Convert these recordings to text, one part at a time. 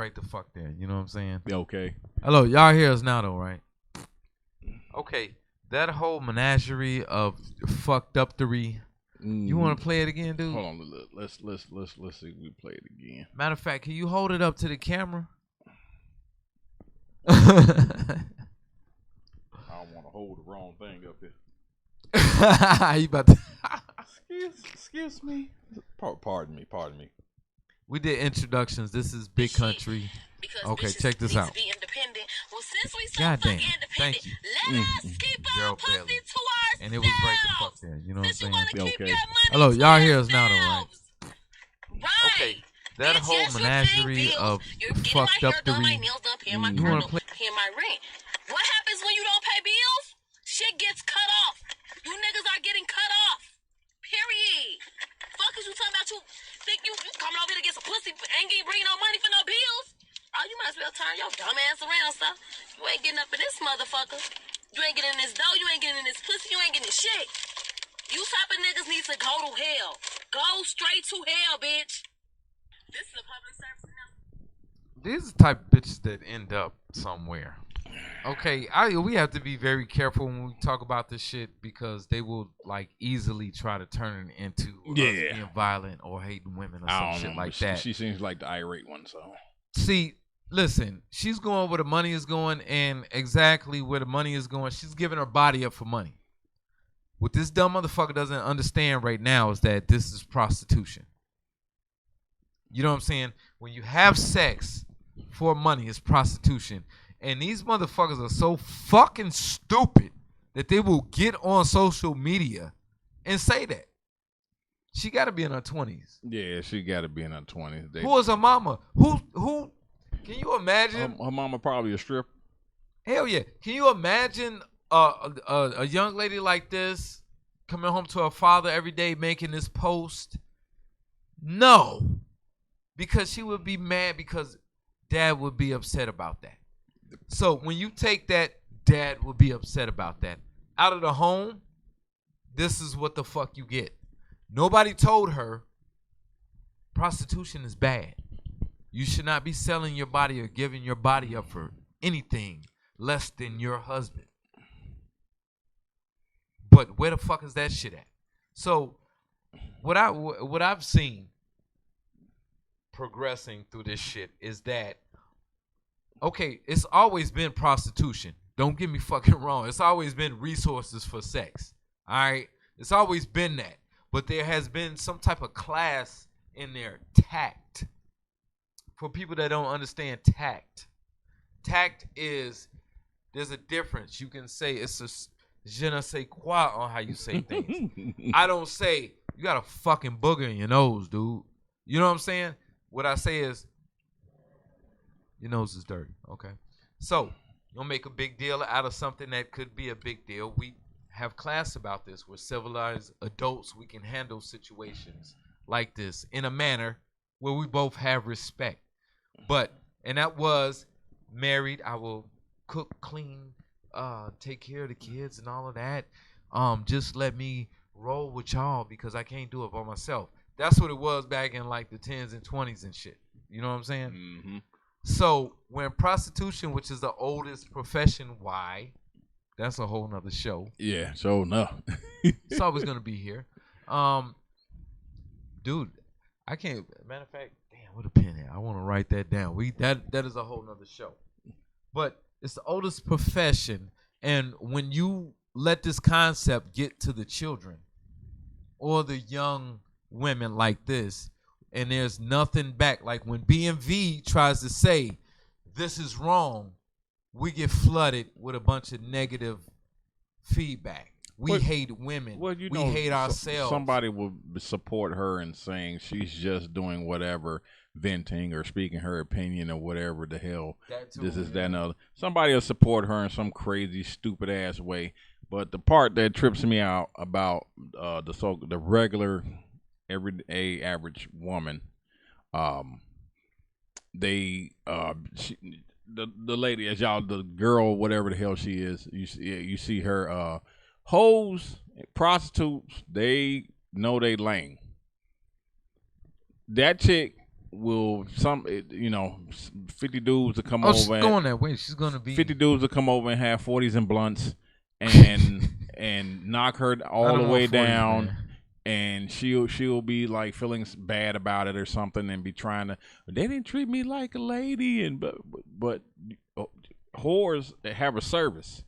right the fuck there. You know what I'm saying? Okay. Hello, y'all hear us now though, right? Okay, that whole menagerie of fucked up theory. You want to play it again, dude? Hold on, let's see if we play it again. Matter of fact, can you hold it up to the camera? I don't want to hold the wrong thing up here. You about to Excuse me. Pardon me. We did introductions. This is Big Country. Okay, check this out. Well, since we so Goddamn. Thank you. Let us keep our pussy to ourselves. And it was right the fuck there. You know what I'm saying? Okay. Hello, y'all hear us now though, right? Right. Okay. That whole menagerie of fucked up theory. You want to play? Pay my rent. What happens when you don't pay bills? Shit gets cut off. You niggas are getting cut off. Period. Fuck is you talking about? You think you coming over here to get some pussy and ain't bringing no money for no bills? Oh, you might as well turn your dumb ass around, son. You ain't getting up in this motherfucker. You ain't getting in this dough. You ain't getting in this pussy. You ain't getting shit. You type of niggas need to go to hell. Go straight to hell, bitch. This is a public service announcement. These are the type of bitches that end up somewhere. Okay, we have to be very careful when we talk about this shit because they will like easily try to turn it into us being violent or hating women or some shit like that. She seems like the irate one, so. See, listen, she's going where the money is going, and exactly where the money is going, she's giving her body up for money. What this dumb motherfucker doesn't understand right now is that this is prostitution. You know what I'm saying? When you have sex for money, it's prostitution. And these motherfuckers are so fucking stupid that they will get on social media and say that. She got to be in her 20s. Yeah, she got to be in her 20s. Who is her mama? Who? Can you imagine? Her mama probably a stripper. Hell yeah. Can you imagine a young lady like this coming home to her father every day making this post? No. Because she would be mad because dad would be upset about that. So when you take that, dad would be upset about that. Out of the home, this is what the fuck you get. Nobody told her prostitution is bad. You should not be selling your body or giving your body up for anything less than your husband. But where the fuck is that shit at? So what I've seen progressing through this shit is that, okay, it's always been prostitution. Don't get me fucking wrong. It's always been resources for sex. All right? It's always been that. But there has been some type of class in there, tact. For people that don't understand tact. Tact is, there's a difference. You can say it's a je ne sais quoi on how you say things. I don't say, you got a fucking booger in your nose, dude. You know what I'm saying? What I say is, your nose is dirty. Okay. So, you'll make a big deal out of something that could be a big deal. We have class about this. We're civilized adults. We can handle situations like this in a manner where we both have respect. And that was married. I will cook, clean, take care of the kids and all of that. Just let me roll with y'all because I can't do it by myself. That's what it was back in like the 10s and 20s and shit. You know what I'm saying? Mm-hmm. So when prostitution, which is the oldest profession, why? That's a whole nother show. Yeah, so no. It's always gonna be here. Dude, I can't. Matter of fact, damn, what a pen here. I want to write that down. That is a whole nother show. But it's the oldest profession, and when you let this concept get to the children or the young women like this, and there's nothing back. Like when BMV tries to say this is wrong, we get flooded with a bunch of negative feedback. We hate women. Well, we hate ourselves. Somebody will support her in saying she's just doing whatever, venting or speaking her opinion or whatever the hell. This is that and other. Somebody will support her in some crazy, stupid ass way. But the part that trips me out about the regular, everyday, average woman, the lady, as y'all, the girl, whatever the hell she is, you see her hoes, prostitutes, they know they lame. That chick will 50 dudes to come Oh, over. she's going that way. She's gonna be 50 dudes to come over and have 40s and blunts and knock her all the way 40s, down. Man. And she'll be like feeling bad about it or something and be trying to. They didn't treat me like a lady, and but whores have a service.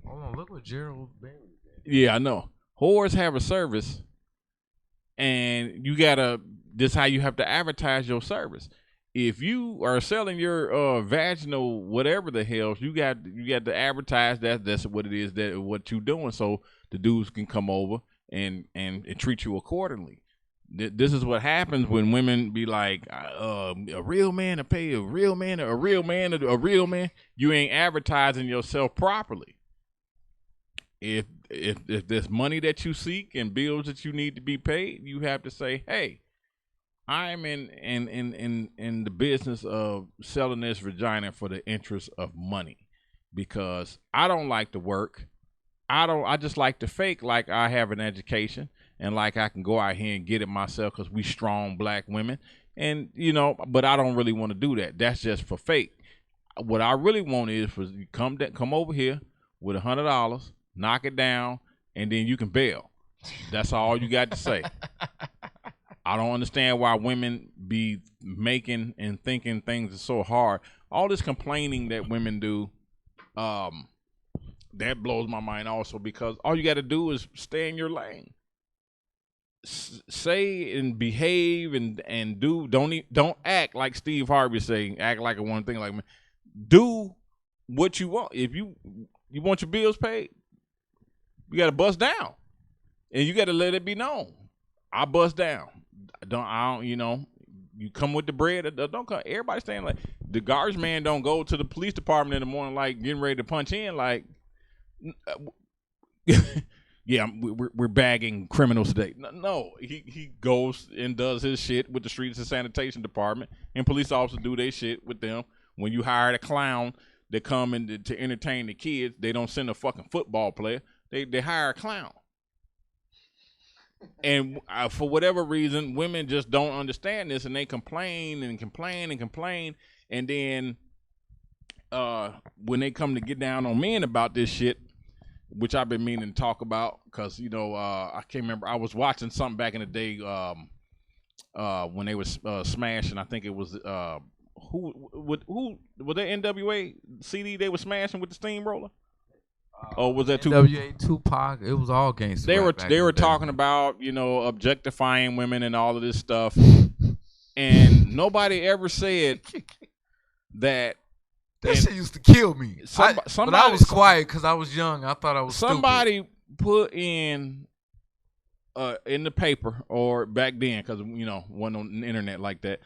Hold on, look what Gerald Barry did. Yeah, I know. Whores have a service, and you gotta. This is how you have to advertise your service. If you are selling your vaginal whatever the hell, you got to advertise that's what it is, that what you doing, so the dudes can come over and treat you accordingly. This is what happens when women be like, a real man to pay a real man, a real man to a real man. You ain't advertising yourself properly. If there's money that you seek and bills that you need to be paid, you have to say, hey, I'm in the business of selling this vagina for the interest of money, because I don't like to work. I just like to fake like I have an education and like I can go out here and get it myself, because we strong black women, and but I don't really want to do that. That's just for fake. What I really want is for you come over here with $100, knock it down, and then you can bail. That's all you got to say. I don't understand why women be making and thinking things are so hard. All this complaining that women do, that blows my mind also, because all you got to do is stay in your lane. Say and behave and do. Don't act like Steve Harvey saying, act like a one thing like me. Do what you want. If you want your bills paid, you got to bust down, and you got to let it be known. I bust down. You come with the bread. Don't come. Everybody saying like the garbage man don't go to the police department in the morning like getting ready to punch in like, yeah, we're bagging criminals today. No, he goes and does his shit with the streets and sanitation department, and police officers do their shit with them. When you hire a clown that come in to entertain the kids, they don't send a fucking football player. They hire a clown. And for whatever reason, women just don't understand this, and they complain and complain and complain. And then when they come to get down on men about this shit, which I've been meaning to talk about, because I can't remember. I was watching something back in the day when they was smashing. I think it was who was that NWA CD they were smashing with the steamroller. Oh, was that NWA, Tupac? It was all gangster. They were talking about objectifying women and all of this stuff, and nobody ever said that. That shit used to kill me. But I was quiet because I was young. I thought I was somebody stupid. Put in the paper, or back then, because wasn't on the internet like that.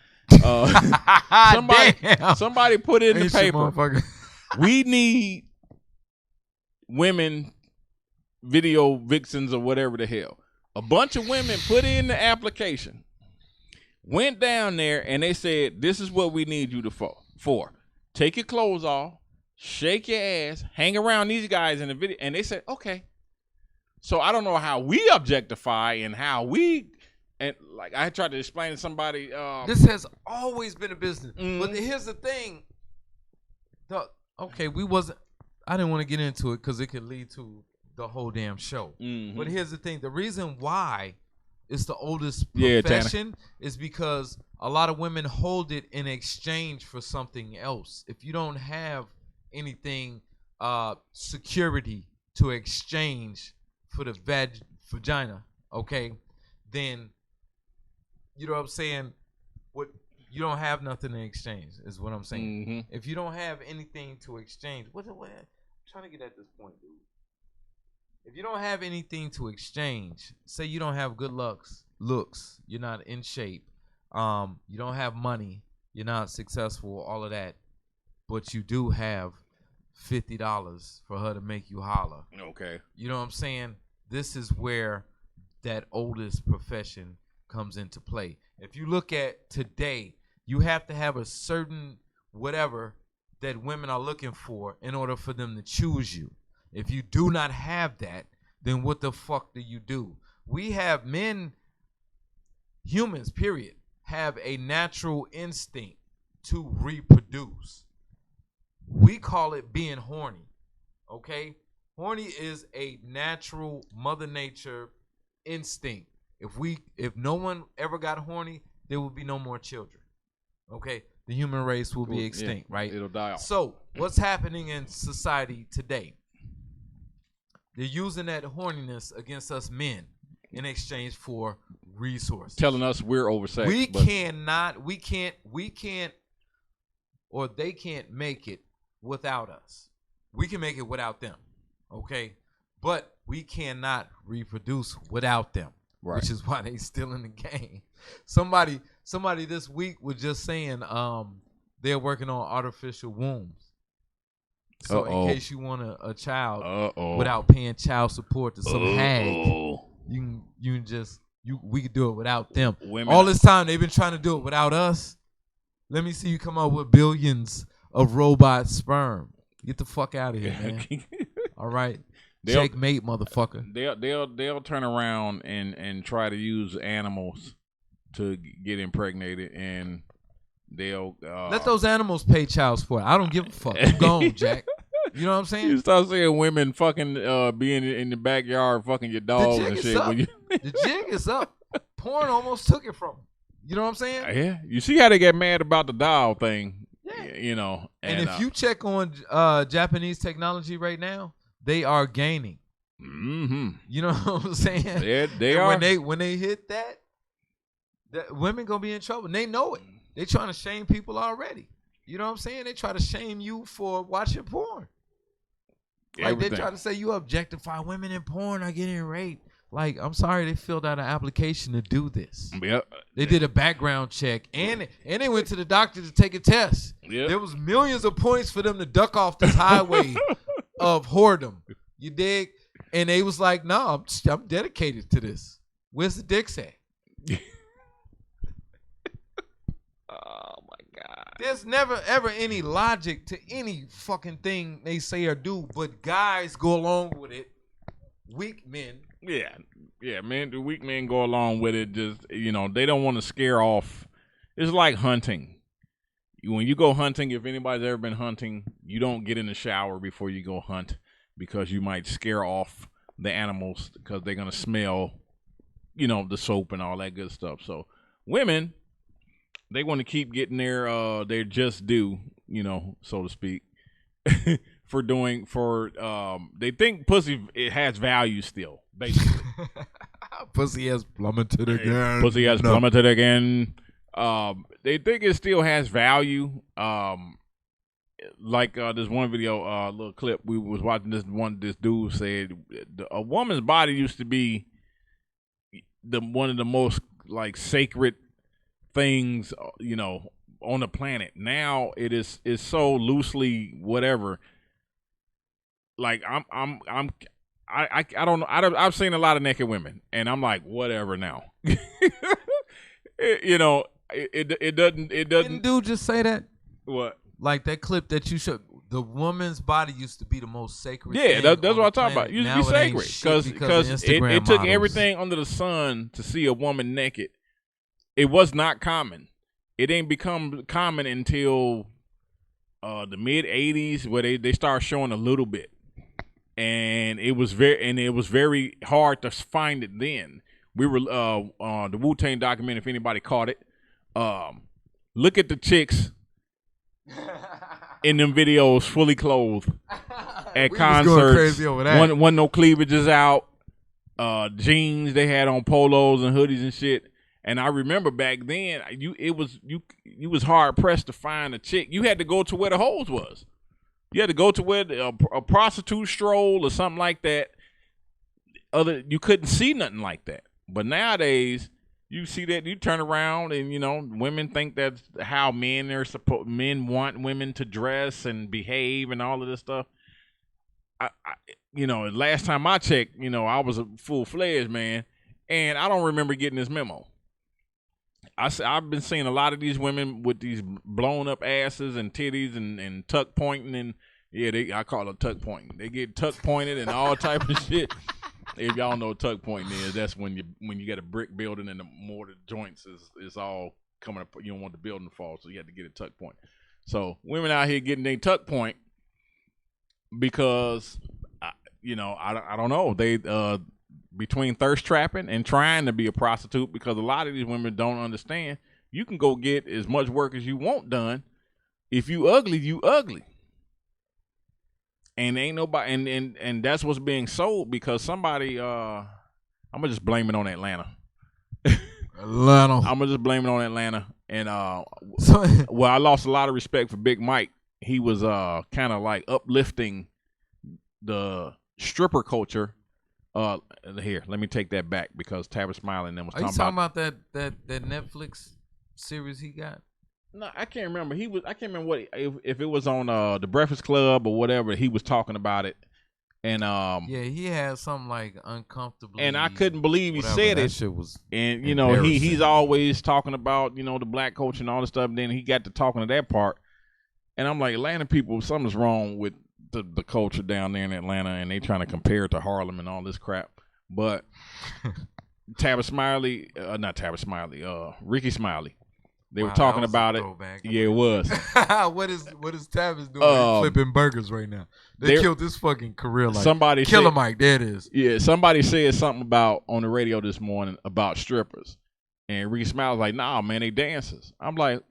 Somebody put in the paper. We need women video vixens or whatever the hell. A bunch of women put in the application, went down there, and they said, this is what we need you to for. Take your clothes off, shake your ass, hang around these guys in the video. And they said, okay. So I don't know how we objectify and how we, and like I tried to explain to somebody. This has always been a business. Mm-hmm. But here's the thing. I didn't want to get into it because it could lead to the whole damn show. Mm-hmm. But here's the thing. The reason why it's the oldest profession is because a lot of women hold it in exchange for something else. If you don't have anything, security to exchange for the vagina, okay, then, you know what I'm saying? You don't have nothing in exchange is what I'm saying. Mm-hmm. If you don't have anything to exchange, I'm trying to get at this point, dude. If you don't have anything to exchange, say you don't have good looks, you're not in shape, you don't have money, you're not successful, all of that, but you do have $50 for her to make you holler. Okay. You know what I'm saying? This is where that oldest profession comes into play. If you look at today, you have to have a certain whatever that women are looking for in order for them to choose you. If you do not have that, then what the fuck do you do? We have men, humans, period. have a natural instinct to reproduce. We call it being horny. Okay? Horny is a natural Mother Nature instinct. If no one ever got horny, there would be no more children. Okay? The human race will be extinct, right? It'll die off. So, what's happening in society today? They're using that horniness against us men in exchange for resources. Telling us we're oversexed. We can't, or they can't make it without us. We can make it without them, okay? But we cannot reproduce without them, right. Which is why they still in the game. Somebody this week was just saying they're working on artificial wombs. So in case you want a child without paying child support to some hag, we could do it without them. All this time they've been trying to do it without us. Let me see you come up with billions of robot sperm. Get the fuck out of here, man. All right. Checkmate, motherfucker. They'll turn around and try to use animals to get impregnated, and they'll let those animals pay child support. I don't give a fuck. I'm gone, Jack. You know what I'm saying? You start seeing women fucking being in the backyard fucking your dogs and shit. The jig is up. Porn almost took it from them. You know what I'm saying? Yeah. You see how they get mad about the doll thing? Yeah. You know. And if you check on Japanese technology right now, they are gaining. Mm-hmm. You know what I'm saying? They are. When they hit that women gonna be in trouble. And they know it. They trying to shame people already. You know what I'm saying? They try to shame you for watching porn. Like they try to say you objectify women in porn are getting raped. Like, I'm sorry, they filled out an application to do this. Yep. They did a background check and they went to the doctor to take a test. Yep. There was millions of points for them to duck off this highway of whoredom. You dig? And they was like, no, I'm dedicated to this. Where's the dicks at? Oh my God. There's never ever any logic to any fucking thing they say or do, but guys go along with it. Weak men. Yeah, man. The weak men go along with it. Just, you know, they don't want to scare off. It's like hunting. When you go hunting, if anybody's ever been hunting, you don't get in the shower before you go hunt because you might scare off the animals because they're gonna smell, you know, the soap and all that good stuff. So women, they want to keep getting their just due, you know, so to speak, they think pussy, it has value still, basically. Pussy has plummeted again. Pussy has plummeted again. They think it still has value. Like this one video, little clip we was watching. This dude said a woman's body used to be one of the most like sacred things, you know, on the planet. Now it's so loosely whatever. Like I don't know. I've seen a lot of naked women, and I'm like, whatever now. You know, it doesn't. Didn't dude just say that? What? Like that clip that you showed. The woman's body used to be the most sacred. Yeah, thing that's what I'm talking about. It used to be sacred because it took everything under the sun to see a woman naked. It was not common. It ain't become common until the mid '80s, where they start showing a little bit, and it was very hard to find it then. We were on the Wu-Tang documentary. If anybody caught it, look at the chicks in them videos fully clothed at concerts. Going crazy over that. One no cleavages out, jeans they had on, polos and hoodies and shit. And I remember back then, you was hard pressed to find a chick. You had to go to where the hoes was. You had to go to where a prostitute stroll or something like that. You couldn't see nothing like that. But nowadays, you see that, you turn around and, you know, women think that's how men want women to dress and behave and all of this stuff. You know, last time I checked, you know, I was a full-fledged man, and I don't remember getting this memo. I've been seeing a lot of these women with these blown up asses and titties and tuck pointing, and I call it tuck pointing. They get tuck pointed and all type of shit. If y'all know what tuck pointing is, that's when you get a brick building and the mortar joints is all coming up. You don't want the building to fall, so you have to get a tuck point. So women out here getting their tuck point because, I don't know. They between thirst trapping and trying to be a prostitute, because a lot of these women don't understand. You can go get as much work as you want done. If you ugly, you ugly. And ain't nobody, and that's what's being sold, because somebody, I'm gonna just blame it on Atlanta. Atlanta. I'm gonna just blame it on Atlanta. And well, I lost a lot of respect for Big Mike. He was kind of like uplifting the stripper culture. Here, let me take that back, because Tabitha Smiley and them was talking about that Netflix series he got. No, I can't remember. I can't remember what if it was on The Breakfast Club or whatever. He was talking about it, and yeah, he had something like uncomfortably. And I couldn't believe he said that it. Shit was and he's always talking about the black culture and all this stuff. And then he got to talking to that part, and I'm like, Atlanta people, something's wrong with the culture down there in Atlanta, and they trying to compare it to Harlem and all this crap. But Tabitha Smiley, not Tabitha Smiley, Ricky Smiley. They were talking about it. Yeah, it was. What is Tavis doing? Flipping burgers right now. They killed this fucking career. Like somebody Killer Mike. There it is. Yeah, somebody said something about on the radio this morning about strippers, and Ricky Smiley was like, "Nah, man, they dancers." I'm like,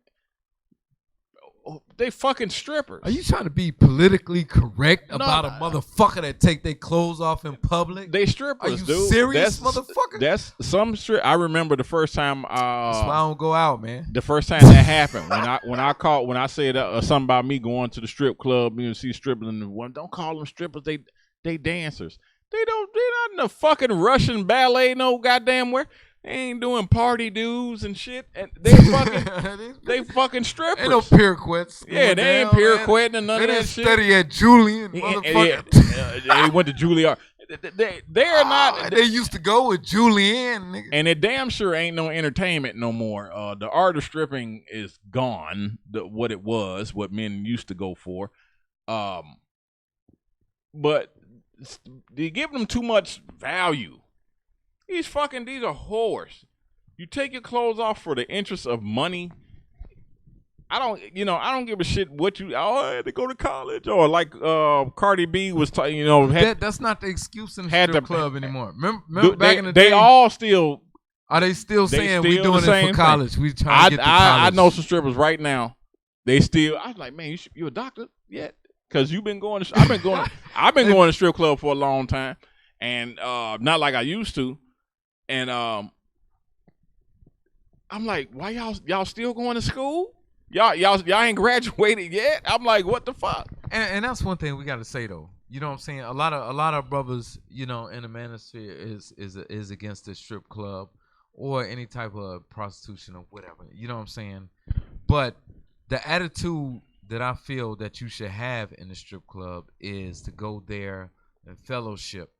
they fucking strippers. Are you trying to be politically correct about a motherfucker that take their clothes off in public? They strippers, Are you dude. serious, motherfucker? That's some strip. I remember the first time. That's why I don't go out, man. The first time that happened, when I said something about me going to the strip club, see strippers, and don't call them strippers. They dancers. They're not in the fucking Russian ballet no goddamn where. They ain't doing party dues and shit. And they fucking strippers. Ain't no pirouettes. Yeah, they ain't pirouetting and none of that shit. They study at Juilliard, motherfucker. They went to Juilliard. They're not. They used to go with Julianne, nigga. And it damn sure ain't no entertainment no more. The art of stripping is gone. What it was, what men used to go for. But they give them too much value. These are whores. You take your clothes off for the interest of money. I don't give a shit what I had to go to college, or like Cardi B was talking, that's not the excuse in the strip club anymore. Remember back in the day? They all still. Are they still saying we doing it for college? We trying to get to college. I know some strippers right now. They still. I was like, man, you a doctor yet? Because you've been going. I've been going to strip club for a long time, and not like I used to. And I'm like, why y'all still going to school? Y'all ain't graduated yet? I'm like, what the fuck? And that's one thing we got to say though. You know what I'm saying? A lot of brothers, in the manosphere is against the strip club or any type of prostitution or whatever. You know what I'm saying? But the attitude that I feel that you should have in the strip club is to go there and fellowship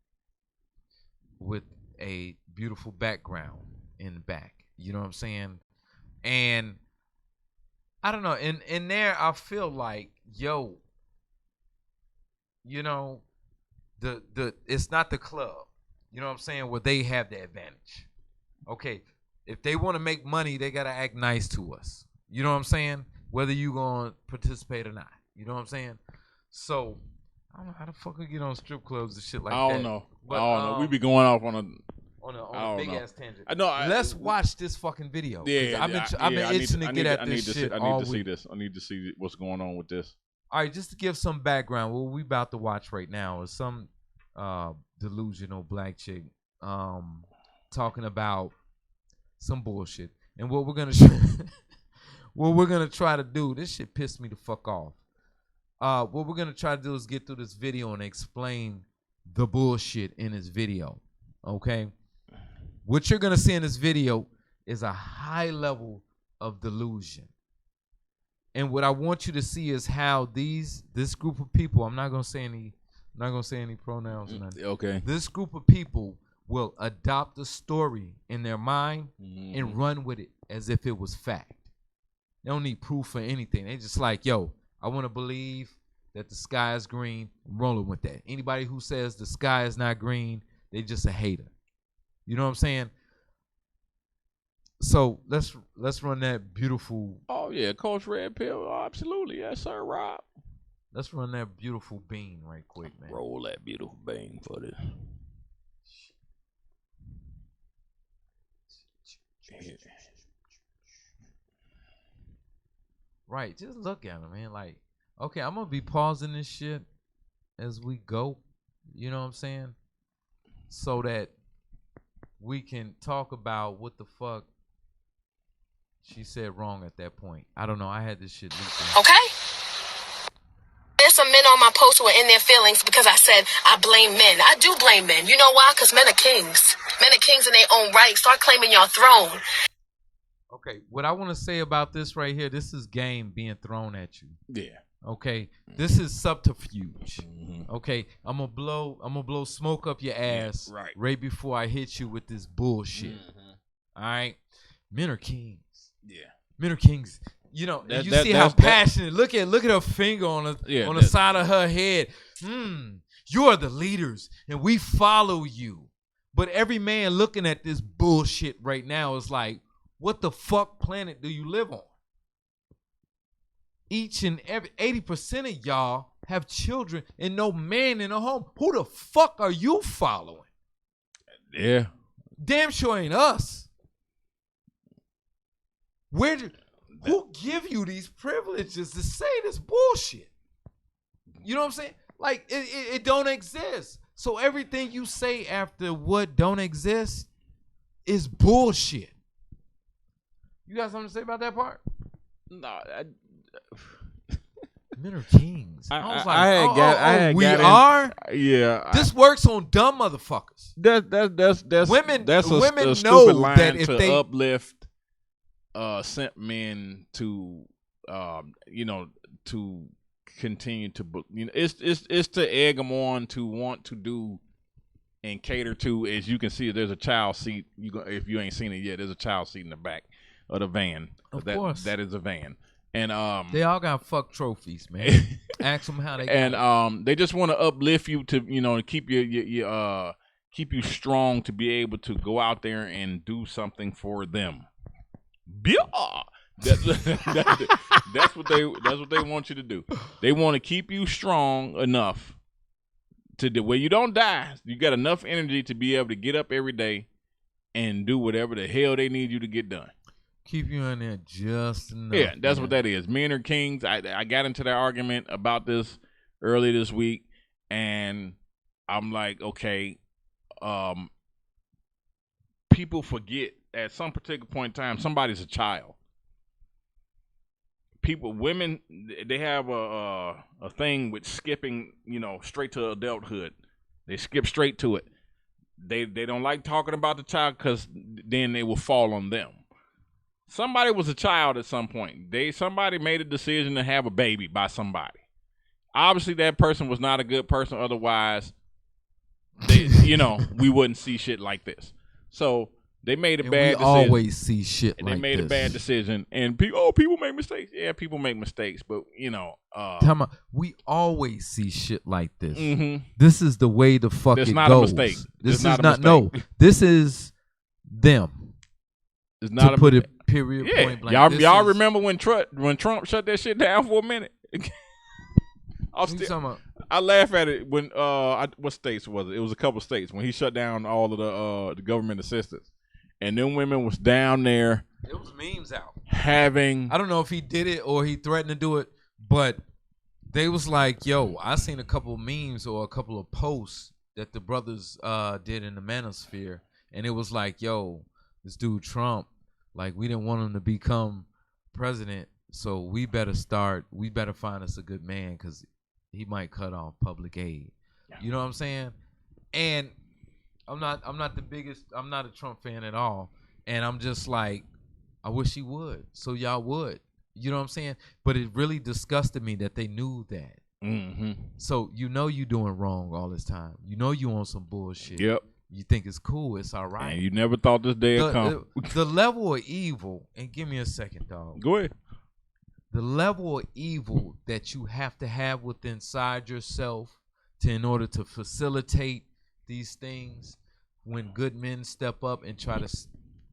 with a beautiful background in the back. You know what I'm saying? And I don't know. In there, I feel like, the it's not the club. You know what I'm saying? Where they have the advantage. Okay, if they want to make money, they gotta act nice to us. You know what I'm saying? Whether you gonna participate or not. You know what I'm saying? So I don't know how the fuck we get on strip clubs and shit like that. I don't know. But, I don't know. We be going off on a big ass tangent. I know. Let's watch this fucking video. Yeah, I've been itching to get at this shit all week. I need to see this. I need to see what's going on with this. All right, just to give some background, what we about to watch right now is some delusional black chick talking about some bullshit. And what we're gonna try to do, this shit pissed me the fuck off. What we're gonna try to do is get through this video and explain the bullshit in this video. Okay? What you're gonna see in this video is a high level of delusion. And what I want you to see is how this group of people, I'm not gonna say any pronouns or nothing. Okay. This group of people will adopt a story in their mind and run with it as if it was fact. They don't need proof for anything. They just like, I want to believe that the sky is green. I'm rolling with that. Anybody who says the sky is not green, they just a hater. You know what I'm saying? So let's run that beautiful. Oh yeah, Coach Red Pill. Oh, absolutely, yes sir, Rob. Let's run that beautiful bean right quick, man. Roll that beautiful bean for this. Right, just look at him, man. Like, okay, I'm gonna be pausing this shit as we go. You know what I'm saying? So that we can talk about what the fuck she said wrong at that point. I don't know. I had this shit leaked in. Okay? There's some men on my post who are in their feelings because I said I blame men. I do blame men. You know why? Because men are kings. Men are kings in their own right. Start claiming your throne. Okay, what I want to say about this right here, this is game being thrown at you. Yeah. Okay, this is subterfuge. Okay, I'm gonna blow smoke up your ass right before I hit you with this bullshit. All right, men are kings. Yeah, men are kings. You know, you see how passionate. Look at her finger on the side of her head. You are the leaders, and we follow you. But every man looking at this bullshit right now is like, what the fuck planet do you live on? Each and every 80% of y'all have children and no man in a home. Who the fuck are you following? Yeah. Damn sure ain't us. Who give you these privileges to say this bullshit? You know what I'm saying? Like, it don't exist. So everything you say after what don't exist is bullshit. You got something to say about that part? No, men are kings. I was like, we are. Yeah, this works on dumb motherfuckers. That's women. That's a women know line that if they uplift, simp men to, to continue to, it's to egg them on to want to do and cater to. As you can see, there's a child seat. If you ain't seen it yet, there's a child seat in the back of the van. Of course, that is a van. And they all got fuck trophies, man. Ask them how they got and they just want to uplift you to, to keep keep you strong to be able to go out there and do something for them. That's what they want you to do. They want to keep you strong enough to the way you don't die. You got enough energy to be able to get up every day and do whatever the hell they need you to get done. Keep you in there just enough. Yeah, that's what that is. Men are kings. I got into that argument about this earlier this week, and I'm like, okay, people forget at some particular point in time, somebody's a child. Women, they have a thing with skipping, straight to adulthood. They skip straight to it. They don't like talking about the child because then they will fall on them. Somebody was a child at some point. Somebody made a decision to have a baby by somebody. Obviously, that person was not a good person. Otherwise, we wouldn't see shit like this. So they made a bad decision. We always see shit like this. They made a bad decision, and people make mistakes. Yeah, people make mistakes, but we always see shit like this. Mm-hmm. This is the way the fuck That's it not goes. A mistake. This is not. No, this is them. It's not to put it period point blank. Y'all remember when Trump shut that shit down for a minute? I laugh at it when what states was it? It was a couple states when he shut down all of the government assistance, and them women was down there. It was memes out. I don't know if he did it or he threatened to do it, but they was like, "Yo, I seen a couple of memes or a couple of posts that the brothers did in the manosphere, and it was like, yo, this dude Trump, like we didn't want him to become president, so we better find us a good man because he might cut off public aid." You know what I'm saying? And I'm not a Trump fan at all, and I'm just like, I wish he would, so y'all would. You know what I'm saying? But it really disgusted me that they knew that. Mm-hmm. So you doing wrong all this time. You on some bullshit. Yep. You think it's cool, it's all right. And you never thought this day would come. The level of evil, and give me a second, dog. Go ahead. The level of evil that you have to have within inside yourself in order to facilitate these things when good men step up and try to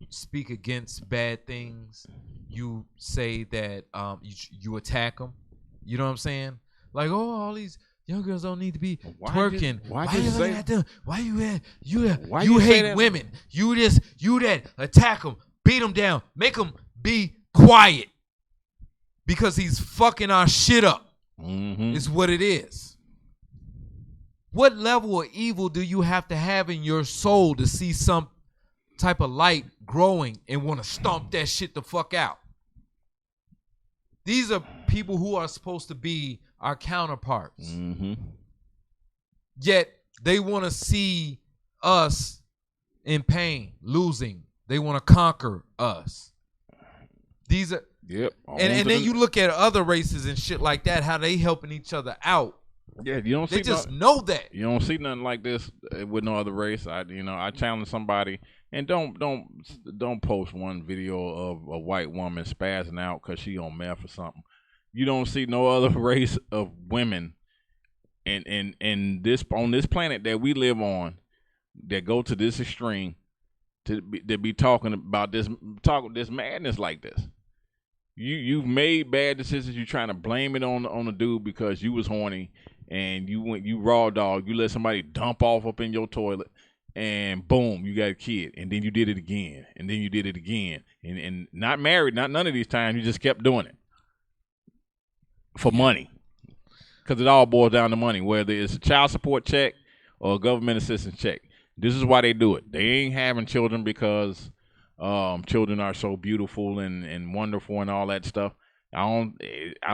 speak against bad things, you say that you attack them. You know what I'm saying? Like, oh, all these young girls don't need to be twerking. Why you looking at them? Why you hate women? You that attack them, beat them down, make them be quiet because he's fucking our shit up. Is what it is. What level of evil do you have to have in your soul to see some type of light growing and want to stomp that shit the fuck out? These are people who are supposed to be our counterparts. Yet they want to see us in pain, losing. They want to conquer us. These are and then you look at other races and shit like that, how they helping each other out. Yeah, you don't see. They just know that. You don't see nothing like this with no other race. I challenge somebody, and don't post one video of a white woman spazzing out because she on meth or something. You don't see no other race of women, and this on this planet that we live on, that go to this extreme, to be talking about this madness like this. You've made bad decisions. You're trying to blame it on the dude because you was horny. And you raw dog, you let somebody dump off up in your toilet, and boom, you got a kid, and then you did it again, and then you did it again, and not married, none of these times, you just kept doing it for money, because it all boils down to money, whether it's a child support check or a government assistance check. This is why they do it. They ain't having children because children are so beautiful and wonderful and all that stuff. I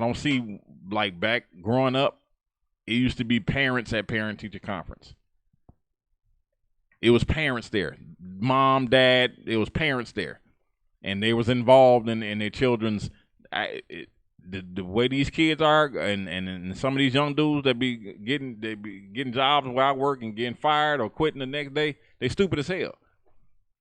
don't see, like, back growing up. It used to be parents at parent-teacher conference. It was parents there. Mom, dad, it was parents there. And they was involved in their children's... The way these kids are, and some of these young dudes that be getting jobs without work and getting fired or quitting the next day, they stupid as hell.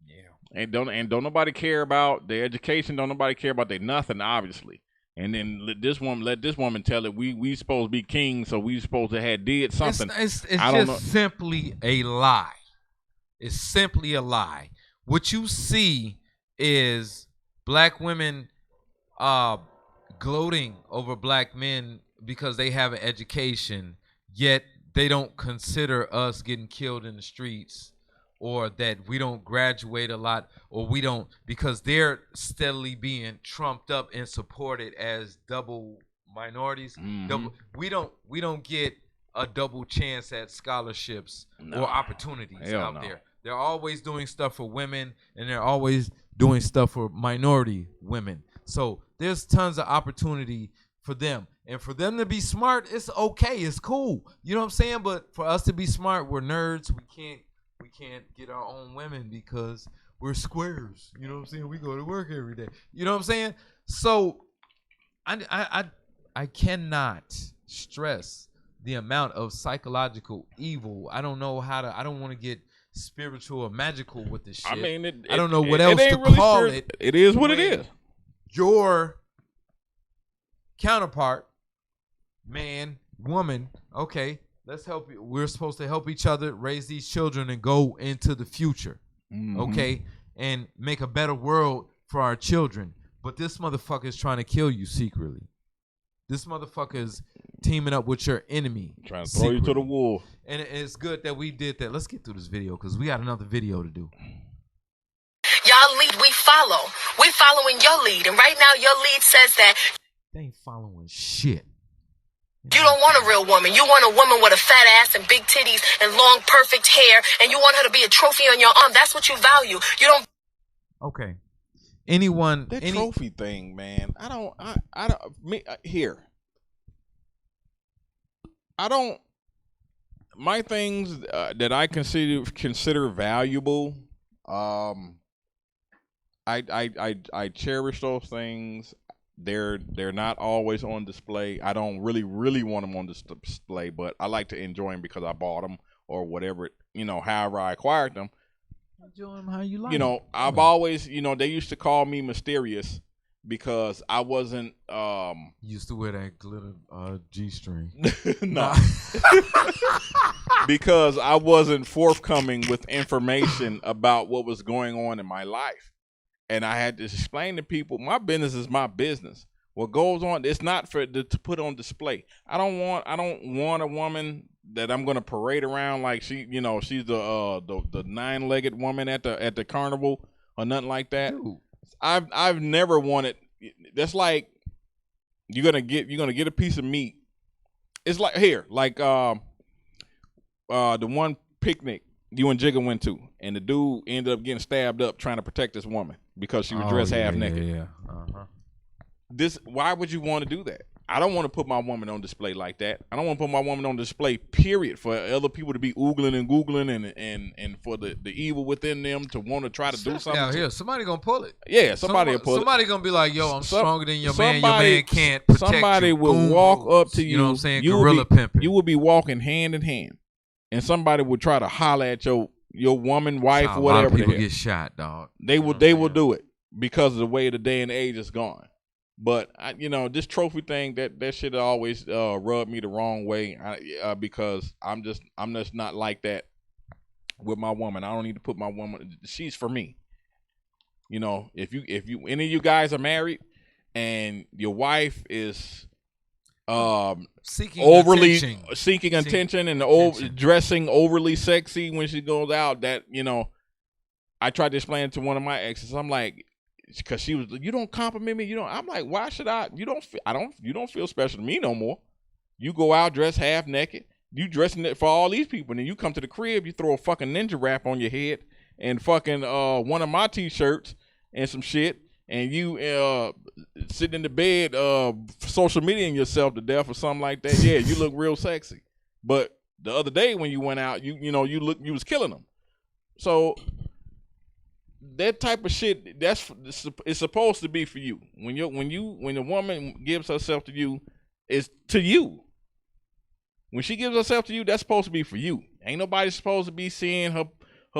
Yeah. And don't nobody care about their education. Don't nobody care about their nothing, obviously. And then let this woman tell it we supposed to be kings, so we supposed to have did something. It's just simply a lie. It's simply a lie. What you see is black women gloating over black men because they have an education, yet they don't consider us getting killed in the streets, or that we don't graduate a lot, or we don't, because they're steadily being trumped up and supported as double minorities. We don't get a double chance at scholarships or opportunities out there. They're always doing stuff for women, and they're always doing stuff for minority women. So there's tons of opportunity for them. And for them to be smart, it's okay. It's cool. You know what I'm saying? But for us to be smart, we're nerds. We can't get our own women because we're squares. You know what I'm saying? We go to work every day. You know what I'm saying? So I cannot stress the amount of psychological evil. I don't know how to. I don't want to get spiritual or magical with this shit. I mean, I don't know what else to call it. It is what it is. Your counterpart, man, woman, okay, let's help you. We're supposed to help each other raise these children and go into the future, okay, and make a better world for our children. But this motherfucker is trying to kill you secretly. This motherfucker is teaming up with your enemy. Trying to throw you to the wolf. And it's good that we did that. Let's get through this video because we got another video to do. Y'all lead, we follow. We following your lead. And right now your lead says that they ain't following shit. You don't want a real woman. You want a woman with a fat ass and big titties and long, perfect hair. And you want her to be a trophy on your arm. That's what you value. You don't. Okay. Anyone. That trophy thing, man. I don't. My things that I consider valuable. I cherish those things. They're not always on display. I don't really want them on display, but I like to enjoy them because I bought them or whatever, however I acquired them. Enjoy them how you like. I've always, they used to call me mysterious because I wasn't used to wear that glitter G-string. No. Because I wasn't forthcoming with information about what was going on in my life. And I had to explain to people, my business is my business. What goes on, it's not for to put on display. I don't want a woman that I'm gonna parade around like she's the 9-legged woman at the carnival or nothing like that. Dude. I've never wanted. That's like you're gonna get a piece of meat. It's like the one picnic you and Jigga went to, and the dude ended up getting stabbed up trying to protect this woman because she was dressed half naked. Yeah. Uh-huh. Why would you want to do that? I don't want to put my woman on display like that. I don't want to put my woman on display, period, for other people to be oogling and googling and for the evil within them to want to try to do something. Now here, somebody gonna pull it. Yeah, somebody will pull it. Somebody gonna be like, yo, I'm stronger than your man. Your man can't protect you. Somebody will walk up to you. You know what I'm saying? Gorilla pimping. You will be walking hand in hand, and somebody will try to holler at your woman, wife, or whatever. A lot of people get shot, dog. They will do it because of the way the day and age is gone. But this trophy thing, that shit always rubbed me the wrong way. Because I'm just not like that with my woman. I don't need to put my woman. She's for me. If you any of you guys are married and your wife is seeking attention and dressing overly sexy when she goes out, that I tried to explain it to one of my exes. I'm like, because she was, you don't compliment me, I'm like, why should I? You don't feel special to me no more. You go out dressed half naked, you dressing it for all these people, and then you come to the crib, you throw a fucking ninja wrap on your head and fucking one of my t-shirts and some shit, and you sitting in the bed social mediaing yourself to death or something like that. Yeah, you look real sexy. But the other day when you went out, you was killing them. So that type of shit, it's supposed to be for you. When a woman gives herself to you, it's to you. When she gives herself to you, that's supposed to be for you. Ain't nobody supposed to be seeing her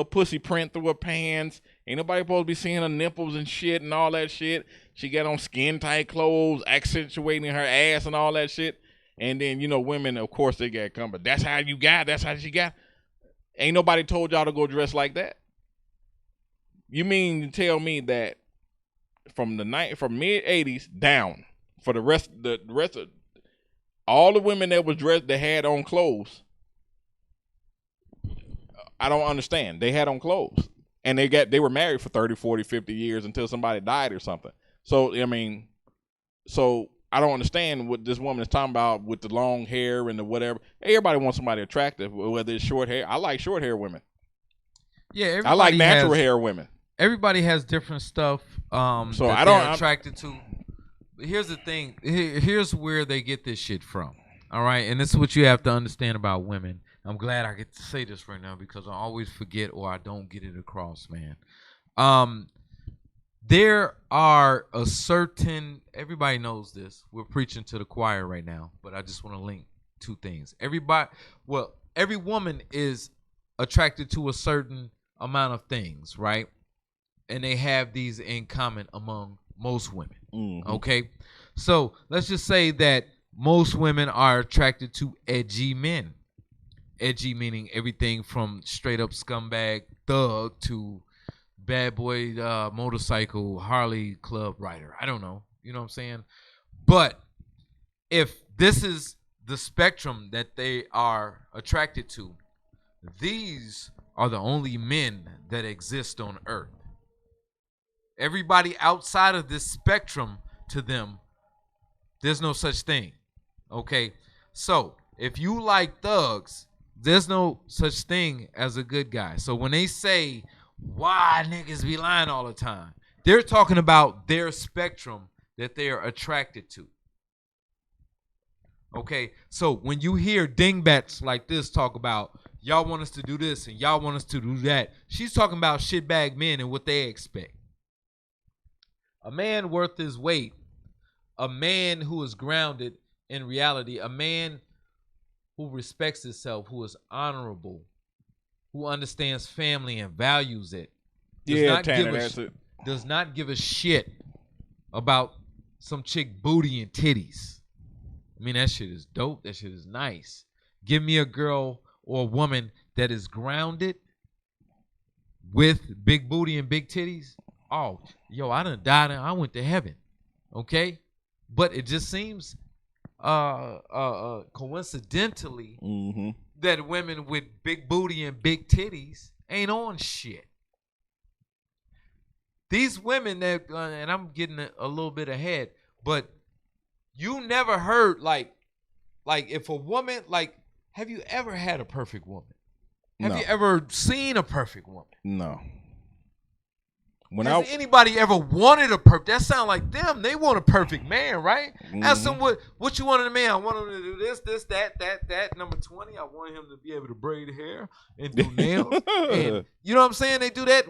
pussy print through her pants. Ain't nobody supposed to be seeing her nipples and shit and all that shit. She got on skin tight clothes, accentuating her ass and all that shit. And then women, of course, they got come, but that's how you got. That's how she got. Ain't nobody told y'all to go dress like that. You mean to tell me that from mid 80s down, for the rest of all the women that was dressed, that had on clothes, I don't understand. They had on clothes, and they were married for 30, 40, 50 years until somebody died or something. So I don't understand what this woman is talking about with the long hair and the whatever. Everybody wants somebody attractive, whether it's short hair. I like short hair women. Yeah, I like natural hair women. Everybody has different stuff so that they're attracted to. But here's the thing. Here's where they get this shit from. All right? And this is what you have to understand about women. I'm glad I get to say this right now because I always forget or I don't get it across, man. There are a certain, everybody knows this. We're preaching to the choir right now, but I just want to link two things. Every woman is attracted to a certain amount of things, right? And they have these in common among most women. Mm-hmm. Okay? So let's just say that most women are attracted to edgy men. Edgy meaning everything from straight up scumbag thug to bad boy motorcycle Harley club rider. I don't know. You know what I'm saying? But if this is the spectrum that they are attracted to, these are the only men that exist on earth. Everybody outside of this spectrum, to them, there's no such thing. Okay? So, if you like thugs, there's no such thing as a good guy. So when they say, why niggas be lying all the time, they're talking about their spectrum that they are attracted to. Okay? So when you hear dingbats like this talk about, y'all want us to do this and y'all want us to do that, she's talking about shitbag men and what they expect. A man worth his weight, a man who is grounded in reality, a man who respects himself, who is honorable, who understands family and values it, does not give a shit about some chick booty and titties. I mean, that shit is dope. That shit is nice. Give me a girl or a woman that is grounded with big booty and big titties. oh, yo, I done died and I went to heaven. Okay? But it just seems coincidentally that women with big booty and big titties ain't on shit. These women that, and I'm getting a little bit ahead, but you never heard like if a woman, like, have you ever had a perfect woman? Have you ever seen a perfect woman? No. Has anybody ever wanted a perfect? That sound like them. They want a perfect man, right? Ask them what you want in a man. I want him to do this, that. Number 20, I want him to be able to braid hair and do nails. And you know what I'm saying? They do that.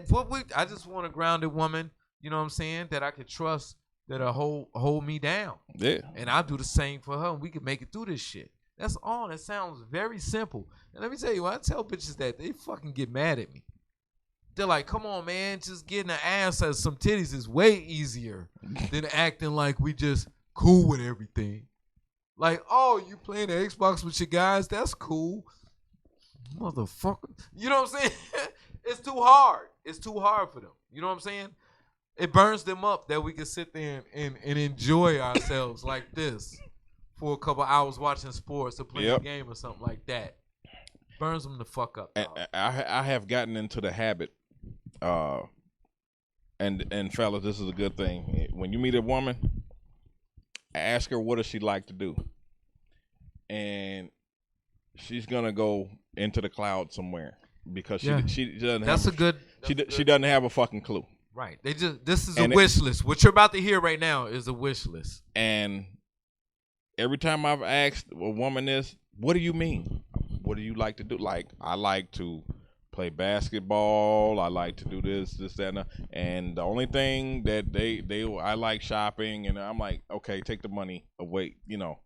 I just want a grounded woman, you know what I'm saying, that I could trust, that'll hold me down. Yeah. And I'll do the same for her, and we can make it through this shit. That's all. That sounds very simple. And let me tell you, when I tell bitches that, they fucking get mad at me. They're like, come on, man, just getting an ass as some titties is way easier than acting like we just cool with everything. Like, oh, you playing the Xbox with your guys? That's cool. Motherfucker. You know what I'm saying? It's too hard. It's too hard for them. You know what I'm saying? It burns them up that we can sit there and enjoy ourselves like this for a couple hours watching sports or playing a game or something like that. Burns them the fuck up. I have gotten into the habit, and fellas, this is a good thing. When you meet a woman, ask her what does she like to do, and she's gonna go into the cloud somewhere because she doesn't. She doesn't have a fucking clue. Right. This is a wish list. What you're about to hear right now is a wish list. And every time I've asked a woman this, what do you mean? What do you like to do? Like, I like to play basketball. I like to do this, that, and the only thing that I like shopping. And I'm like, okay, take the money away. You know,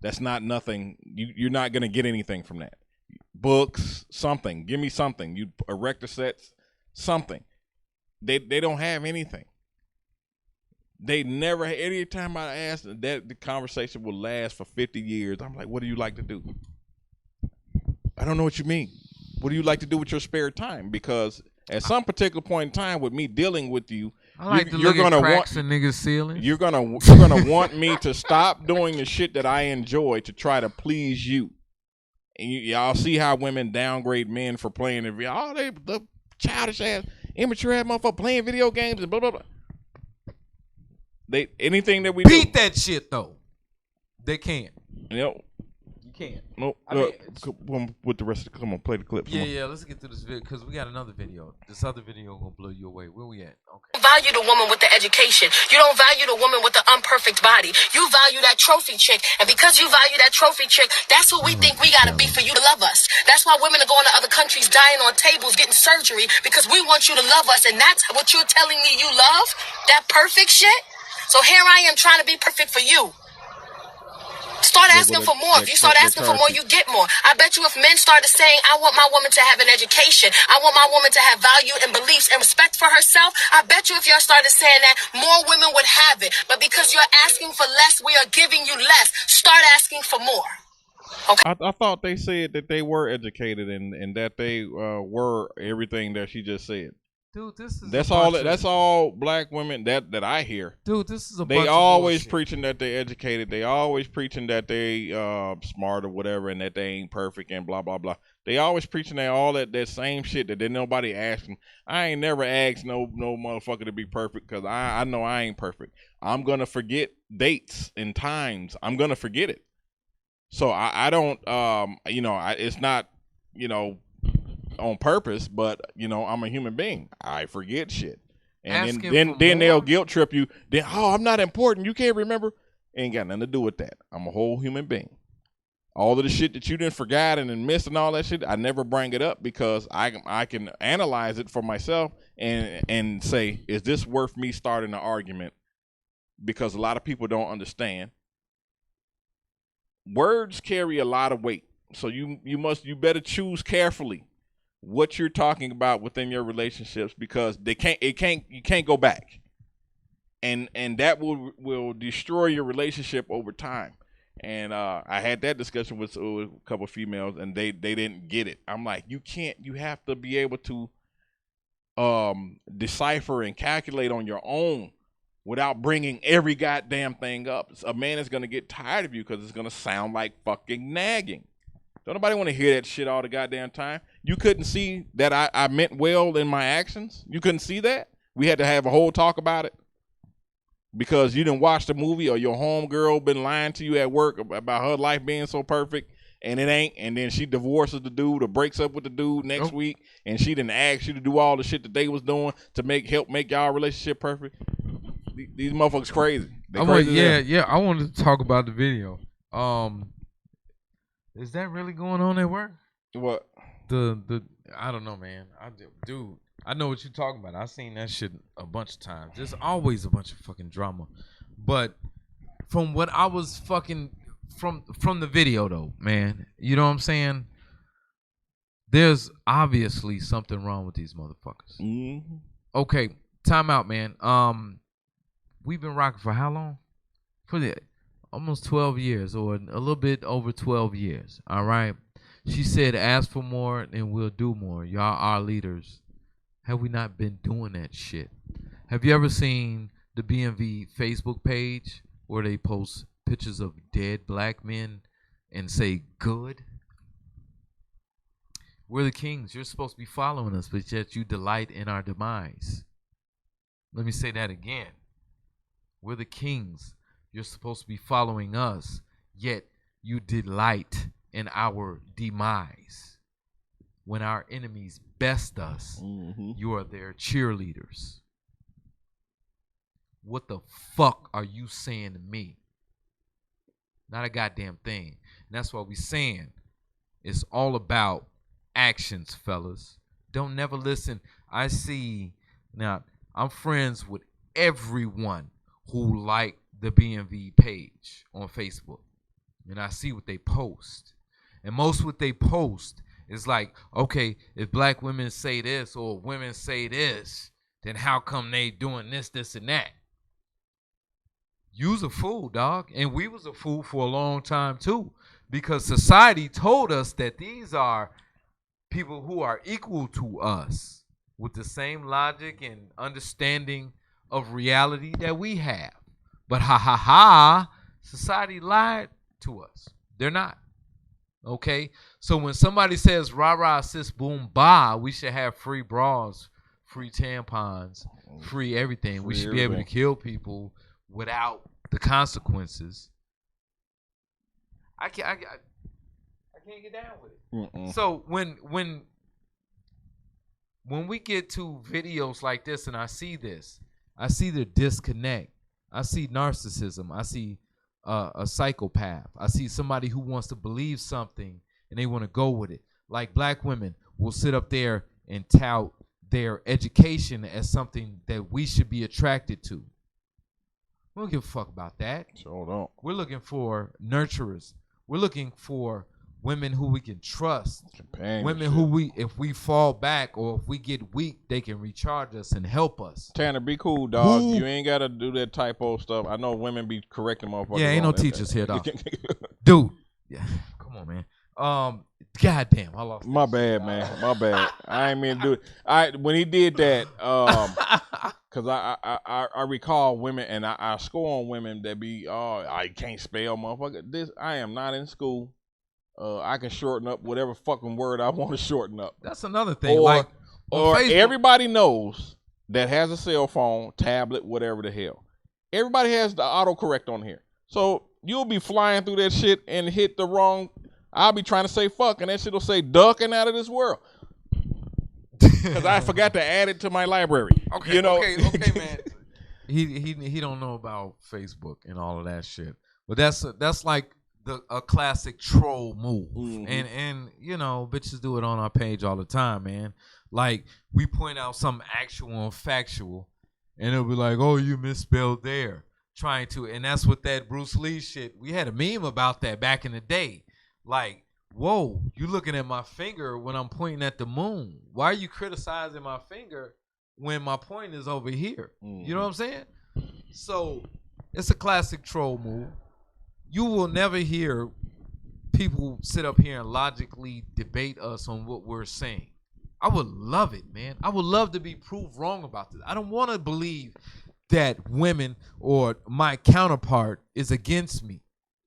that's not nothing. You're not gonna get anything from that. Books, something. Give me something. You erector sets, something. They don't have anything. They never. Anytime I ask that, the conversation will last for 50 years. I'm like, what do you like to do? I don't know what you mean. What do you like to do with your spare time? Because at some particular point in time, with me dealing with you, you're gonna want niggas ceiling. You're gonna want me to stop doing the shit that I enjoy to try to please you. And y'all see how women downgrade men for playing the childish ass, immature ass motherfucker playing video games and blah blah blah. Anything that we beat that shit though. They can't. Yep. Can't. Nope. With the rest of the, come on, play the clip. Yeah, let's get through this video because we got another video. This other video gonna blow you away. Where we at? Okay. Value the woman with the education. You don't value the woman with the unperfect body. You value that trophy chick, and because you value that trophy chick, that's who we think we gotta be for you to love us. That's why women are going to other countries, dying on tables, getting surgery because we want you to love us, and that's what you're telling me you love? That perfect shit? So here I am trying to be perfect for you. Start asking for more. If you start asking for more, you get more. I bet you if men started saying, I want my woman to have an education, I want my woman to have value and beliefs and respect for herself, I bet you if y'all started saying that, more women would have it. But because you're asking for less, we are giving you less. Start asking for more. Okay. I thought they said that they were educated and that they were everything that she just said. Dude, this is that's all black women that I hear. Dude, this is they always preaching that they educated. They always preaching that they smart or whatever and that they ain't perfect and blah blah blah. They always preaching that all that same shit that nobody asked them. I ain't never asked no motherfucker to be perfect because I know I ain't perfect. I'm gonna forget dates and times. I'm gonna forget it. So I don't it's not on purpose, but I'm a human being. I forget shit, and then they'll guilt trip you. Then I'm not important. You can't remember. Ain't got nothing to do with that. I'm a whole human being. All of the shit that you didn't forgot and missed and all that shit, I never bring it up because I can analyze it for myself and say, is this worth me starting an argument? Because a lot of people don't understand. Words carry a lot of weight, so you better choose carefully what you're talking about within your relationships because you can't go back, and that will destroy your relationship over time. And I had that discussion with a couple of females, and they didn't get it. I'm like, you have to be able to decipher and calculate on your own without bringing every goddamn thing up. A man is going to get tired of you because it's going to sound like fucking nagging. Don't nobody want to hear that shit all the goddamn time. You couldn't see that I meant well in my actions? You couldn't see that? We had to have a whole talk about it because you didn't watch the movie, or your homegirl been lying to you at work about her life being so perfect and it ain't, and then she divorces the dude or breaks up with the dude next week, and she didn't ask you to do all the shit that they was doing to help make y'all relationship perfect. These motherfuckers crazy. They crazy. Yeah. I wanted to talk about the video. Is that really going on at work? What? The I don't know, man. Dude, I know what you're talking about. I've seen that shit a bunch of times. There's always a bunch of fucking drama. But from what I was fucking from the video though, man, you know what I'm saying? There's obviously something wrong with these motherfuckers. Mm-hmm. Okay, time out, man. We've been rocking for how long? For almost 12 years, or a little bit over 12 years. All right. She said, ask for more and we'll do more. Y'all are leaders. Have we not been doing that shit? Have you ever seen the BMV Facebook page where they post pictures of dead black men and say, good? We're the kings. You're supposed to be following us, but yet you delight in our demise. Let me say that again. We're the kings. You're supposed to be following us, yet you delight in our demise. When our enemies best us, you are their cheerleaders. What the fuck are you saying to me? Not a goddamn thing. And that's what we're saying. It's all about actions, fellas. Don't never listen. I see, now, I'm friends with everyone who like the BMV page on Facebook. And I see what they post. And most what they post is like, okay, if black women say this or women say this, then how come they doing this, this, and that? You's a fool, dog. And we was a fool for a long time too. Because society told us that these are people who are equal to us with the same logic and understanding of reality that we have. But society lied to us. They're not. Okay? So when somebody says rah rah sis boom bah, we should have free bras, free tampons, free everything. We should be able to kill people without the consequences. I can't get down with it. So when we get to videos like this and I see this, I see the disconnect. I see narcissism. I see a psychopath. I see somebody who wants to believe something and they want to go with it. Like black women will sit up there and tout their education as something that we should be attracted to. We don't give a fuck about that. Sure don't. We're looking for nurturers. We're looking for women who we can trust. Women who if we fall back or if we get weak, they can recharge us and help us. Tanner, be cool, dog. Ooh. You ain't got to do that typo stuff. I know women be correcting motherfuckers. Yeah, ain't no teachers here, dog. Dude. Yeah, come on, man. Goddamn, I lost. My bad, man. My bad. I ain't mean to do it. When he did that, because I recall women, and I score on women that be, I can't spell, motherfucker. I am not in school. I can shorten up whatever fucking word I want to shorten up. That's another thing. Or everybody knows that has a cell phone, tablet, whatever the hell. Everybody has the autocorrect on here. So you'll be flying through that shit and hit the wrong. I'll be trying to say fuck, and that shit will say ducking out of this world. Because I forgot to add it to my library. Okay, you know? okay, man. He don't know about Facebook and all of that shit. But that's like a classic troll move. Mm-hmm. And you know, bitches do it on our page all the time, man. Like we point out something actual and factual, and it'll be like, oh, you misspelled there. Trying to, and that's what that Bruce Lee shit. We had a meme about that back in the day. Like, whoa, you looking at my finger when I'm pointing at the moon. Why are you criticizing my finger when my point is over here? Mm-hmm. You know what I'm saying? So it's a classic troll move. You will never hear people sit up here and logically debate us on what we're saying. I would love it, man. I would love to be proved wrong about this. I don't want to believe that women or my counterpart is against me.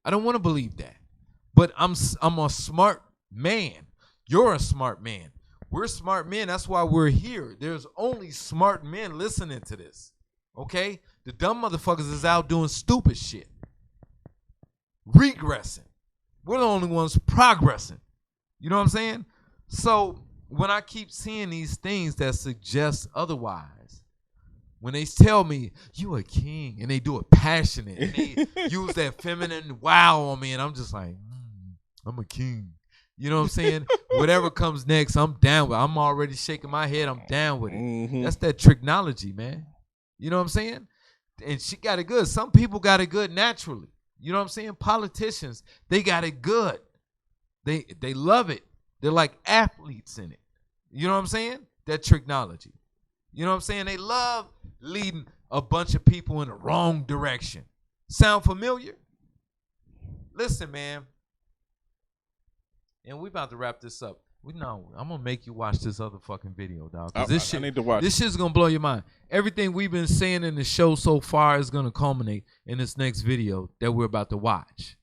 I don't want to believe that. But I'm a smart man. You're a smart man. We're smart men. That's why we're here. There's only smart men listening to this. Okay? The dumb motherfuckers is out doing stupid shit. Regressing. We're the only ones progressing. You know what I'm saying? So when I keep seeing these things that suggest otherwise, when they tell me you a king and they do it passionate and they use that feminine wow on me, and I'm just like, I'm a king. You know what I'm saying? Whatever comes next, I'm down with it. I'm already shaking my head. I'm down with it. That's that tricknology, man. You know what I'm saying? And she got it good. Some people got it good naturally. You know what I'm saying? Politicians, they got it good. They love it. They're like athletes in it. You know what I'm saying? That tricknology. You know what I'm saying? They love leading a bunch of people in the wrong direction. Sound familiar? Listen, man. And we about to wrap this up. I'm gonna make you watch this other fucking video, dog. I need to watch. This shit's gonna blow your mind. Everything we've been saying in the show so far is gonna culminate in this next video that we're about to watch.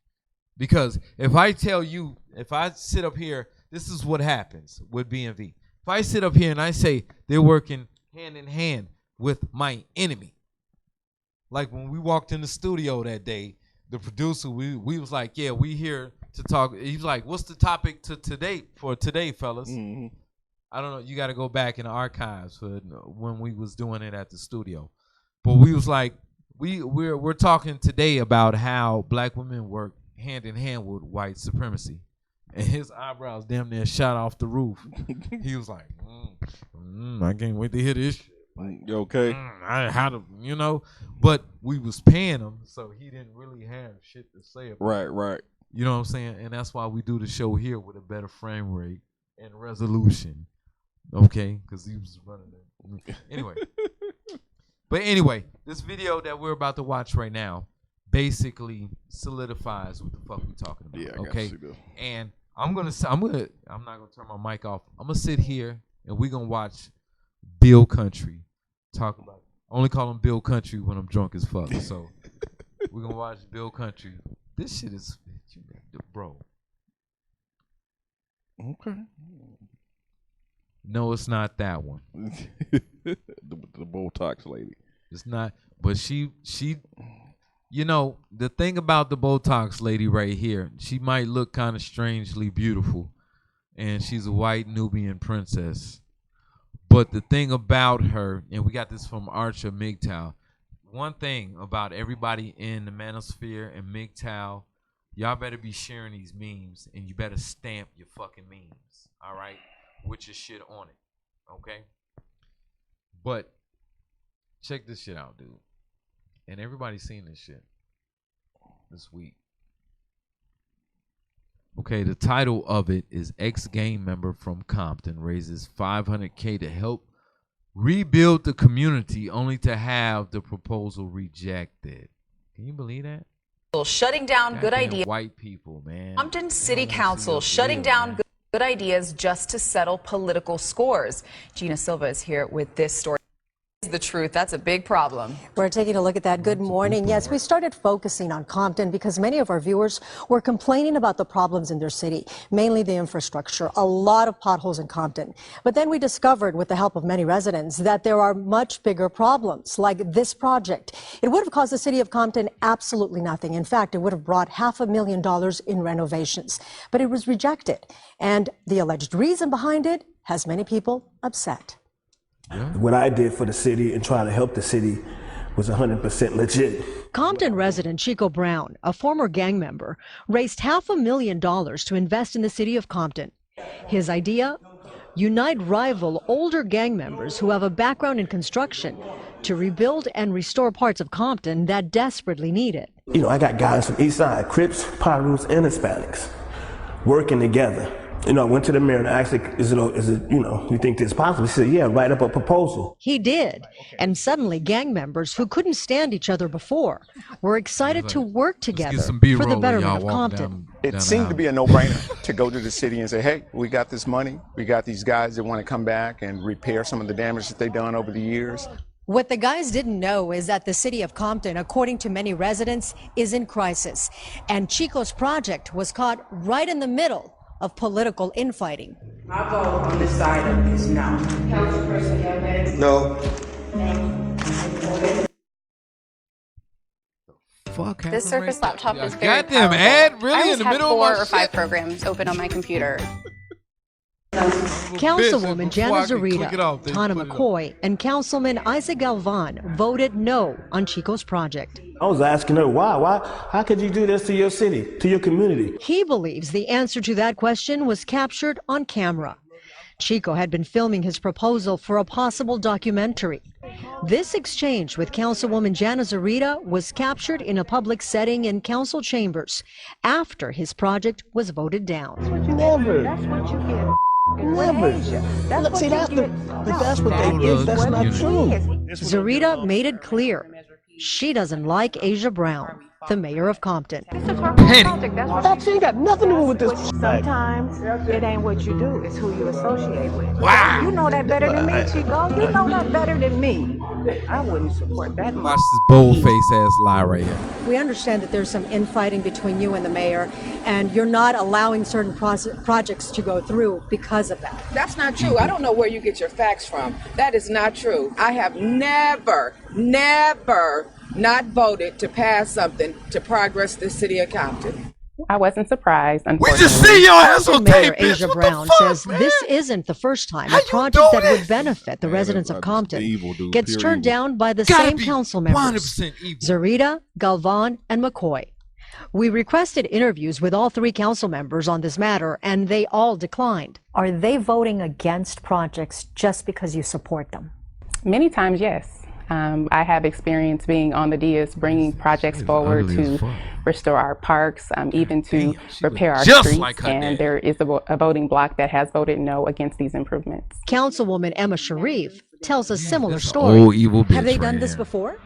Because if I tell you, if I sit up here, this is what happens with BMV. If I sit up here and I say they're working hand in hand with my enemy, like when we walked in the studio that day, the producer, we was like, yeah, we here to talk. He's like, what's the topic for today, fellas? I don't know. You got to go back in the archives for when we was doing it at the studio. But we was like, we're talking today about how black women work hand in hand with white supremacy. And his eyebrows damn near shot off the roof. He was like, I can't wait to hear this shit. You okay? I had to, but we was paying him, so he didn't really have shit to say about it. Right. You know what I'm saying? And that's why we do the show here with a better frame rate and resolution. Okay? Because he was running it. Anyway, this video that we're about to watch right now basically solidifies what the fuck we talking about. Yeah, okay? And I'm not gonna turn my mic off. I'm gonna sit here and we're gonna watch Bill Country talk about. I only call him Bill Country when I'm drunk as fuck. So we're gonna watch Bill Country. This shit is, bro. Okay. No, it's not that one. the Botox lady. It's not. But she. The thing about the Botox lady right here, she might look kind of strangely beautiful, and she's a white Nubian princess. But the thing about her, and we got this from Archer MGTOW, one thing about everybody in the manosphere and MGTOW, y'all better be sharing these memes, and you better stamp your fucking memes, all right, with your shit on it, okay? But check this shit out, dude. And everybody's seen this shit this week. Okay, the title of it is ex-gang member from Compton raises $500K to help rebuild the community only to have the proposal rejected. Can you believe that? Shutting down good ideas. White people, man. Compton City Council shutting down good ideas just to settle political scores. Gina Silva is here with this story. The truth, that's a big problem. We're taking a look at that. Good morning. Yes, we started focusing on Compton because many of our viewers were complaining about the problems in their city, mainly the infrastructure, a lot of potholes in Compton. But then we discovered, with the help of many residents, that there are much bigger problems, like this project. It would have cost the city of Compton absolutely nothing. In fact, it would have brought $500,000 in renovations, but it was rejected. And the alleged reason behind it has many people upset. Yeah. What I did for the city and trying to help the city was 100% legit. Compton resident Chico Brown, a former gang member, raised $500,000 to invest in the city of Compton. His idea? Unite rival older gang members who have a background in construction to rebuild and restore parts of Compton that desperately need it. I got guys from East Side, Crips, Pyrus, and Hispanics working together. I went to the mayor and asked, is it, you think this is possible? He said, yeah, write up a proposal. He did. And suddenly gang members who couldn't stand each other before were excited to work together for the betterment of Compton. It seemed to be a no-brainer to go to the city and say, hey, we got this money. We got these guys that want to come back and repair some of the damage that they've done over the years. What the guys didn't know is that the city of Compton, according to many residents, is in crisis. And Chico's project was caught right in the middle of political infighting. My vote on this item is no. Councilperson Evans? No. Fuck This Surface laptop is very goddamn powerful. ad really I in always the have middle of my 4 or 5 shit? programs open on my computer. Councilwoman Jana Zarita, Tana Tana McCoy, and Councilman Isaac Galvan voted no on Chico's project. I was asking her why. How could you do this to your city, to your community? He believes the answer to that question was captured on camera. Chico had been filming his proposal for a possible documentary. This exchange with Councilwoman Jana Zarita was captured in a public setting in council chambers after his project was voted down. Never. That's what you get. Never. That's See, what you get. that's what they did. That's not true. Zarita made it clear she doesn't like Asia Brown, the mayor of Compton. This is her project. That's what That ain't got nothing to do with this. sometimes it ain't what you do, it's who you associate with. Wow. You know that better than me, Chico. You know that better than me. I wouldn't support that. Watch this bold-faced ass lie right here. We understand that there's some infighting between you and the mayor, and you're not allowing certain projects to go through because of that. That's not true. I don't know where you get your facts from. That is not true. I have never not voted to pass something to progress the city of Compton. I wasn't surprised. We just see your ass on Mayor tape, bitch. Asia What the Brown fuck, says man? this isn't the first time How a you project do that would this? benefit the residents of Compton gets pure turned evil. down by the Gotta same be council members, 100% evil. Zarita, Galvan, and McCoy. We requested interviews with all 3 council members on this matter, and they all declined. Are they voting against projects just because you support them? Many times, yes. I have experience being on the dais, bringing projects forward to restore our parks, even to repair our streets, and there is a voting bloc that has voted no against these improvements. Councilwoman Emma Sharif tells a similar story. Old evil bitch Have they done right this here. before?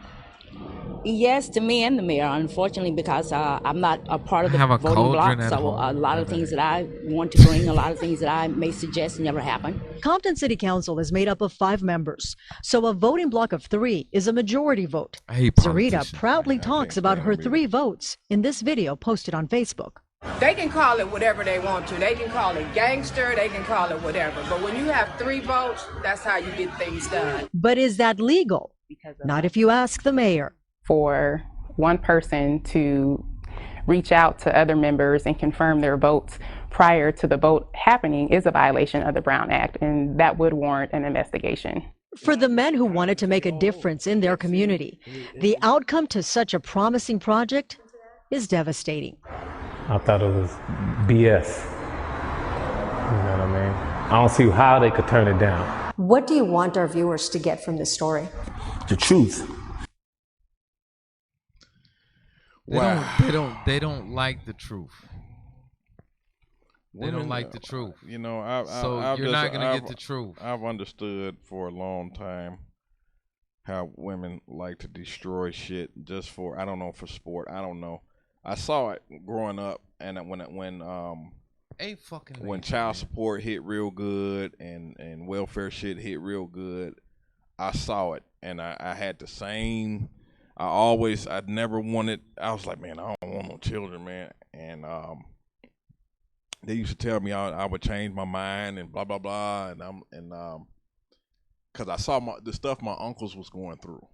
Yes, to me and the mayor, unfortunately, because I'm not a part of the Have a voting cauldron bloc, at so home. a lot of things that I want to bring, a lot of things that I may suggest never happen. Compton City Council is made up of 5 members, so a voting block of 3 is a majority vote. I hate Zarita politicians. proudly talks about her 3 votes in this video posted on Facebook. They can call it whatever they want to. They can call it gangster, they can call it whatever. But when you have 3 votes, that's how you get things done. But is that legal? Not if you ask the mayor. For one person to reach out to other members and confirm their votes prior to the vote happening is a violation of the Brown Act, and that would warrant an investigation. For the men who wanted to make a difference in their community, the outcome to such a promising project is devastating. I thought it was BS. You know what I mean? I don't see how they could turn it down. What do you want our viewers to get from this story? The truth. They don't like the truth. They don't like the truth. You know, you're not gonna get the truth. I've understood for a long time how women like to destroy shit just for, I don't know, for sport. I don't know. I saw it growing up, and when child support hit real good and welfare shit hit real good, I saw it, and I had the same. I never wanted. I was like, man, I don't want no children, man. And they used to tell me I would change my mind and blah blah blah, and because I saw the stuff my uncles was going through,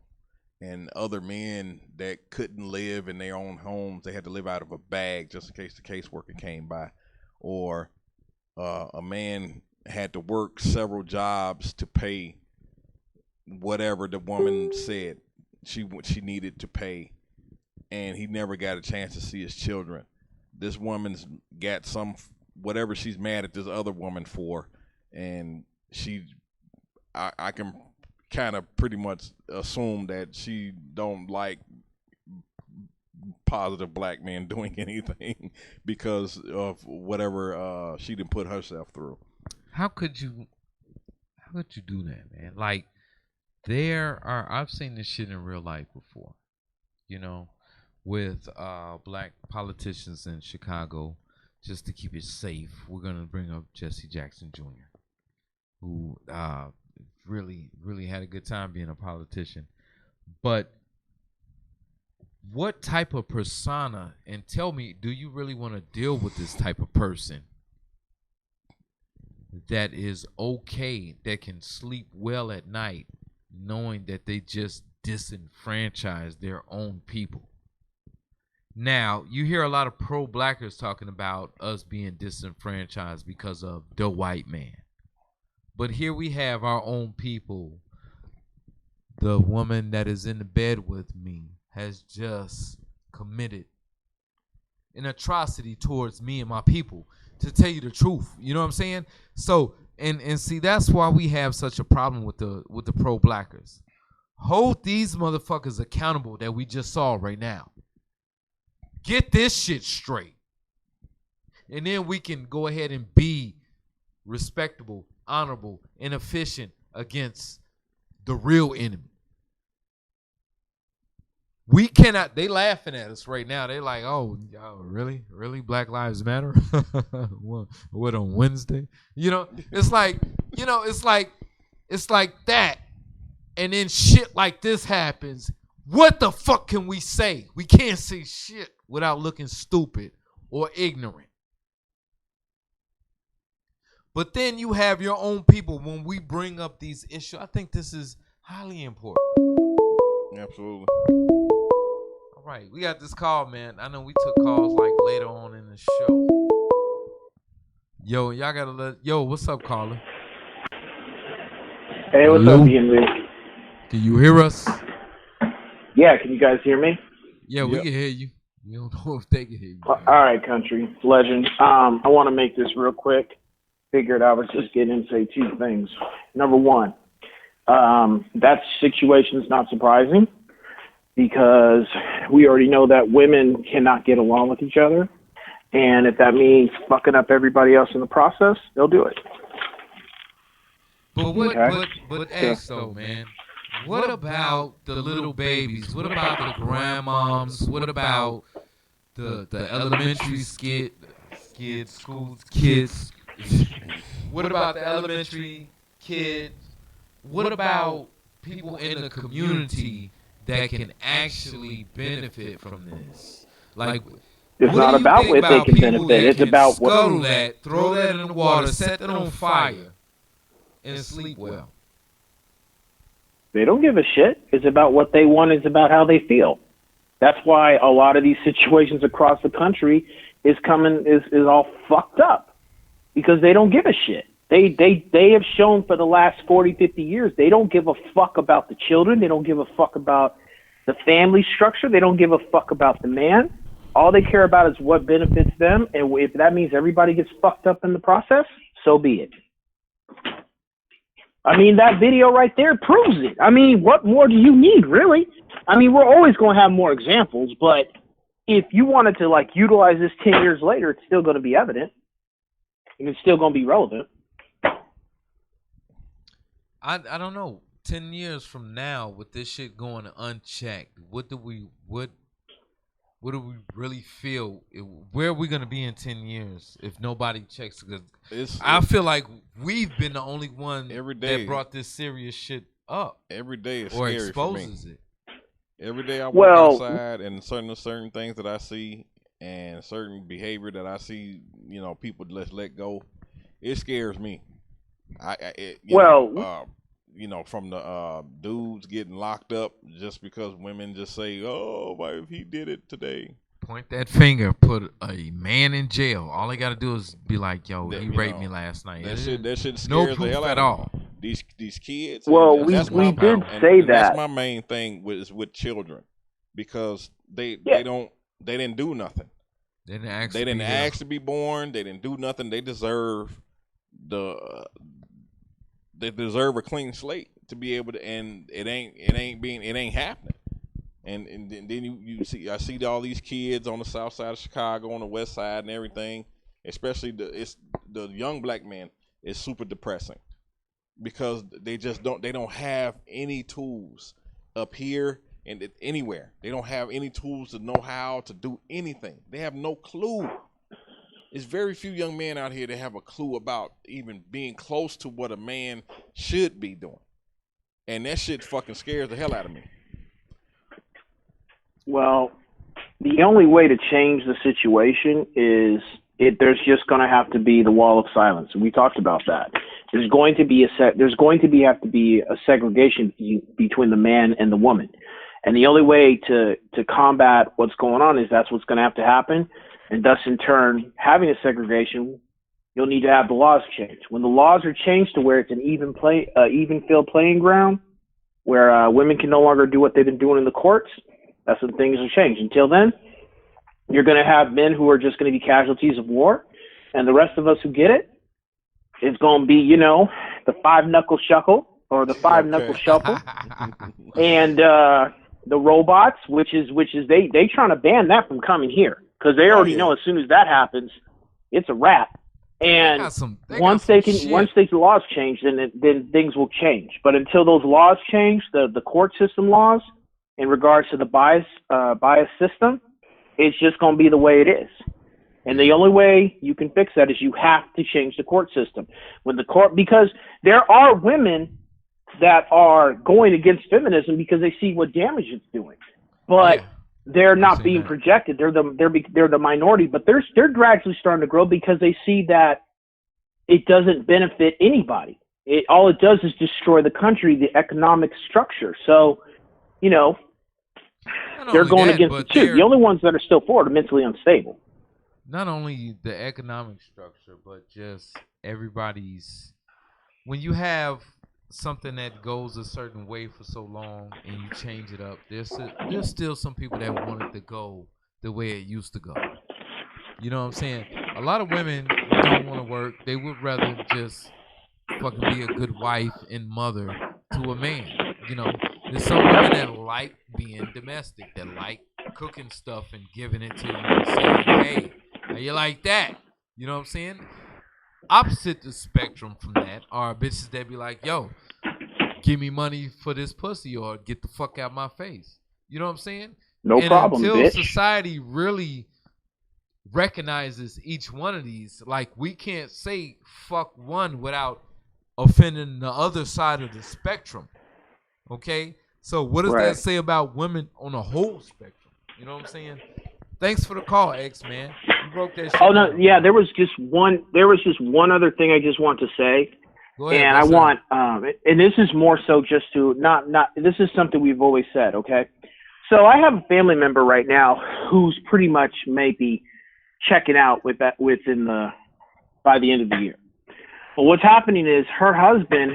and other men that couldn't live in their own homes, they had to live out of a bag just in case the caseworker came by, or a man had to work several jobs to pay whatever the woman said she needed to pay, and he never got a chance to see his children. This woman's got whatever she's mad at this other woman for, and I can kind of pretty much assume that she don't like positive black men doing anything because of whatever she didn't put herself through. How could you do that, man? Like, I've seen this shit in real life before, you know, with black politicians in Chicago just to keep it safe, we're gonna bring up Jesse Jackson Jr., who really had a good time being a politician. But what type of persona, and tell me, do you really want to deal with this type of person that is okay, that can sleep well at night, knowing that they just disenfranchised their own people? Now, you hear a lot of pro-blackers talking about us being disenfranchised because of the white man. But here we have our own people. The woman that is in the bed with me has just committed an atrocity towards me and my people, to tell you the truth. You know what I'm saying? So, and see, that's why we have such a problem with the pro-blackers. Hold these motherfuckers accountable that we just saw right now. Get this shit straight. And then we can go ahead and be respectable, honorable, and efficient against the real enemy. We cannot, they laughing at us right now. They like, oh, really? Really? Black Lives Matter? What, on Wednesday? You know, it's like, it's like that. And then shit like this happens. What the fuck can we say? We can't say shit without looking stupid or ignorant. But then you have your own people when we bring up these issues. I think this is highly important. Absolutely. All right, we got this call, man. I know we took calls like later on in the show. Yo, y'all gotta yo, what's up, caller? Hey, what's up, BMV? Can you hear us? Yeah, can you guys hear me? Yeah, we can hear you. We don't know if they can hear you. All right, country legend. I want to make this real quick. Figured I was just getting in to say two things. Number one, that situation is not surprising because we already know that women cannot get along with each other. And if that means fucking up everybody else in the process, they'll do it. But what, but ask though, man. What about the little babies? What about the grandmoms? What about the elementary kids? What about the elementary kids? What about people in the community that can actually benefit from this? Like, it's not about what they can benefit. It's about what that, throw that in the water, set that on fire, and sleep well. They don't give a shit. It's about what they want. It's about how they feel. That's why a lot of these situations across the country is all fucked up because they don't give a shit. They have shown for the last 40, 50 years, they don't give a fuck about the children. They don't give a fuck about the family structure. They don't give a fuck about the man. All they care about is what benefits them. And if that means everybody gets fucked up in the process, so be it. I mean, that video right there proves it. I mean, what more do you need, really? I mean, we're always going to have more examples, but if you wanted to, like, utilize this 10 years later, it's still going to be evident. And it's still going to be relevant. I don't know. 10 years from now, with this shit going unchecked, what do we really feel? Where are we going to be in 10 years if nobody checks? Because I feel like we've been the only one that brought this serious shit up. Every day is or scary exposes for me. it. Every day I walk outside and certain things that I see and certain behavior that I see, you know, people just let go. It scares me. You know, from the dudes getting locked up just because women just say, "Oh, if he did it today." Point that finger, put a man in jail. All they got to do is be like, "Yo, he raped me last night." That shit scares no the proof hell at out all. of me. These kids. Well, we did say that. That's my main thing with children, because they didn't do nothing. They didn't ask to be born. They didn't do nothing. They deserve they deserve a clean slate to be able to, and it ain't happening. And then you see, I see all these kids on the south side of Chicago, on the west side and everything, especially the young black men, is super depressing because they don't have any tools up here and anywhere. They don't have any tools to know how to do anything. They have no clue. There's very few young men out here that have a clue about even being close to what a man should be doing. And that shit fucking scares the hell out of me. Well, the only way to change the situation is there's just going to have to be the wall of silence. And we talked about that. There's going to be have to be a segregation between the man and the woman. And the only way to combat what's going on is that's what's going to have to happen. And thus, in turn, having a segregation, you'll need to have the laws changed. When the laws are changed to where it's an even field playing ground, where women can no longer do what they've been doing in the courts, that's when things will change. Until then, you're going to have men who are just going to be casualties of war, and the rest of us who get it, it's going to be, the five-knuckle shuffle or the five-knuckle shuffle, and the robots, which is they trying to ban that from coming here because they already know as soon as that happens, it's a wrap. And once the laws change, then things will change. But until those laws change, the court system laws in regards to the bias system, it's just going to be the way it is. And the only way you can fix that is you have to change the court system. Because there are women that are going against feminism because they see what damage it's doing, but they're not being projected. They're the minority, but they're gradually starting to grow because they see that it doesn't benefit anybody. All it does is destroy the country, the economic structure. So, they're going against it too. The only ones that are still for it are mentally unstable. Not only the economic structure, but just everybody's. When you have something that goes a certain way for so long and you change it up, there's still some people that want it to go the way it used to go. You know what I'm saying? A lot of women don't want to work. They would rather just fucking be a good wife and mother to a man. There's some women that like being domestic, that like cooking stuff and giving it to you and saying, hey, how you like that? You know what I'm saying? Opposite the spectrum from that are bitches that be like, yo, give me money for this pussy or get the fuck out my face. You know what I'm saying? No problem, until bitch. Society really recognizes each one of these, like we can't say fuck one without offending the other side of the spectrum. Okay? So what does that say about women on a whole spectrum? You know what I'm saying? Thanks for the call, X, man. You broke that shit. Oh no, yeah, there was just one other thing I just want to say. Go ahead, and I want and this is more so just to not this is something we've always said, okay? So I have a family member right now who's pretty much maybe checking out by the end of the year. But what's happening is her husband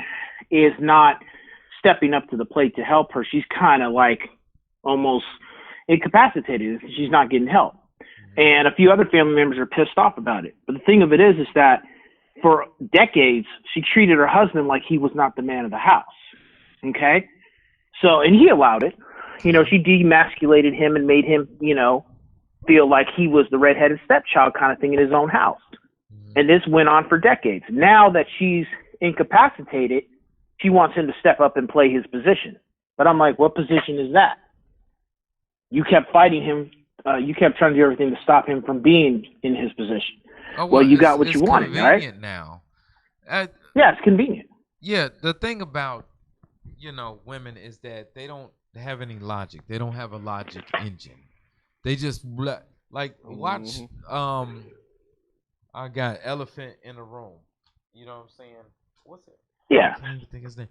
is not stepping up to the plate to help her. She's kind of like almost incapacitated. She's not getting help. And a few other family members are pissed off about it. But the thing of it is that for decades, she treated her husband like he was not the man of the house. Okay? So, and he allowed it. She demasculated him and made him, feel like he was the redheaded stepchild kind of thing in his own house. And this went on for decades. Now that she's incapacitated, she wants him to step up and play his position. But I'm like, what position is that? You kept fighting him. You kept trying to do everything to stop him from being in his position. Oh, well, you got what you wanted, right? Now. Yeah, it's convenient. Yeah, the thing about, women is that they don't have any logic. They don't have a logic engine. They just watch. I got Elephant in the Room. You know what I'm saying? What's it? Yeah. I can't even think his name.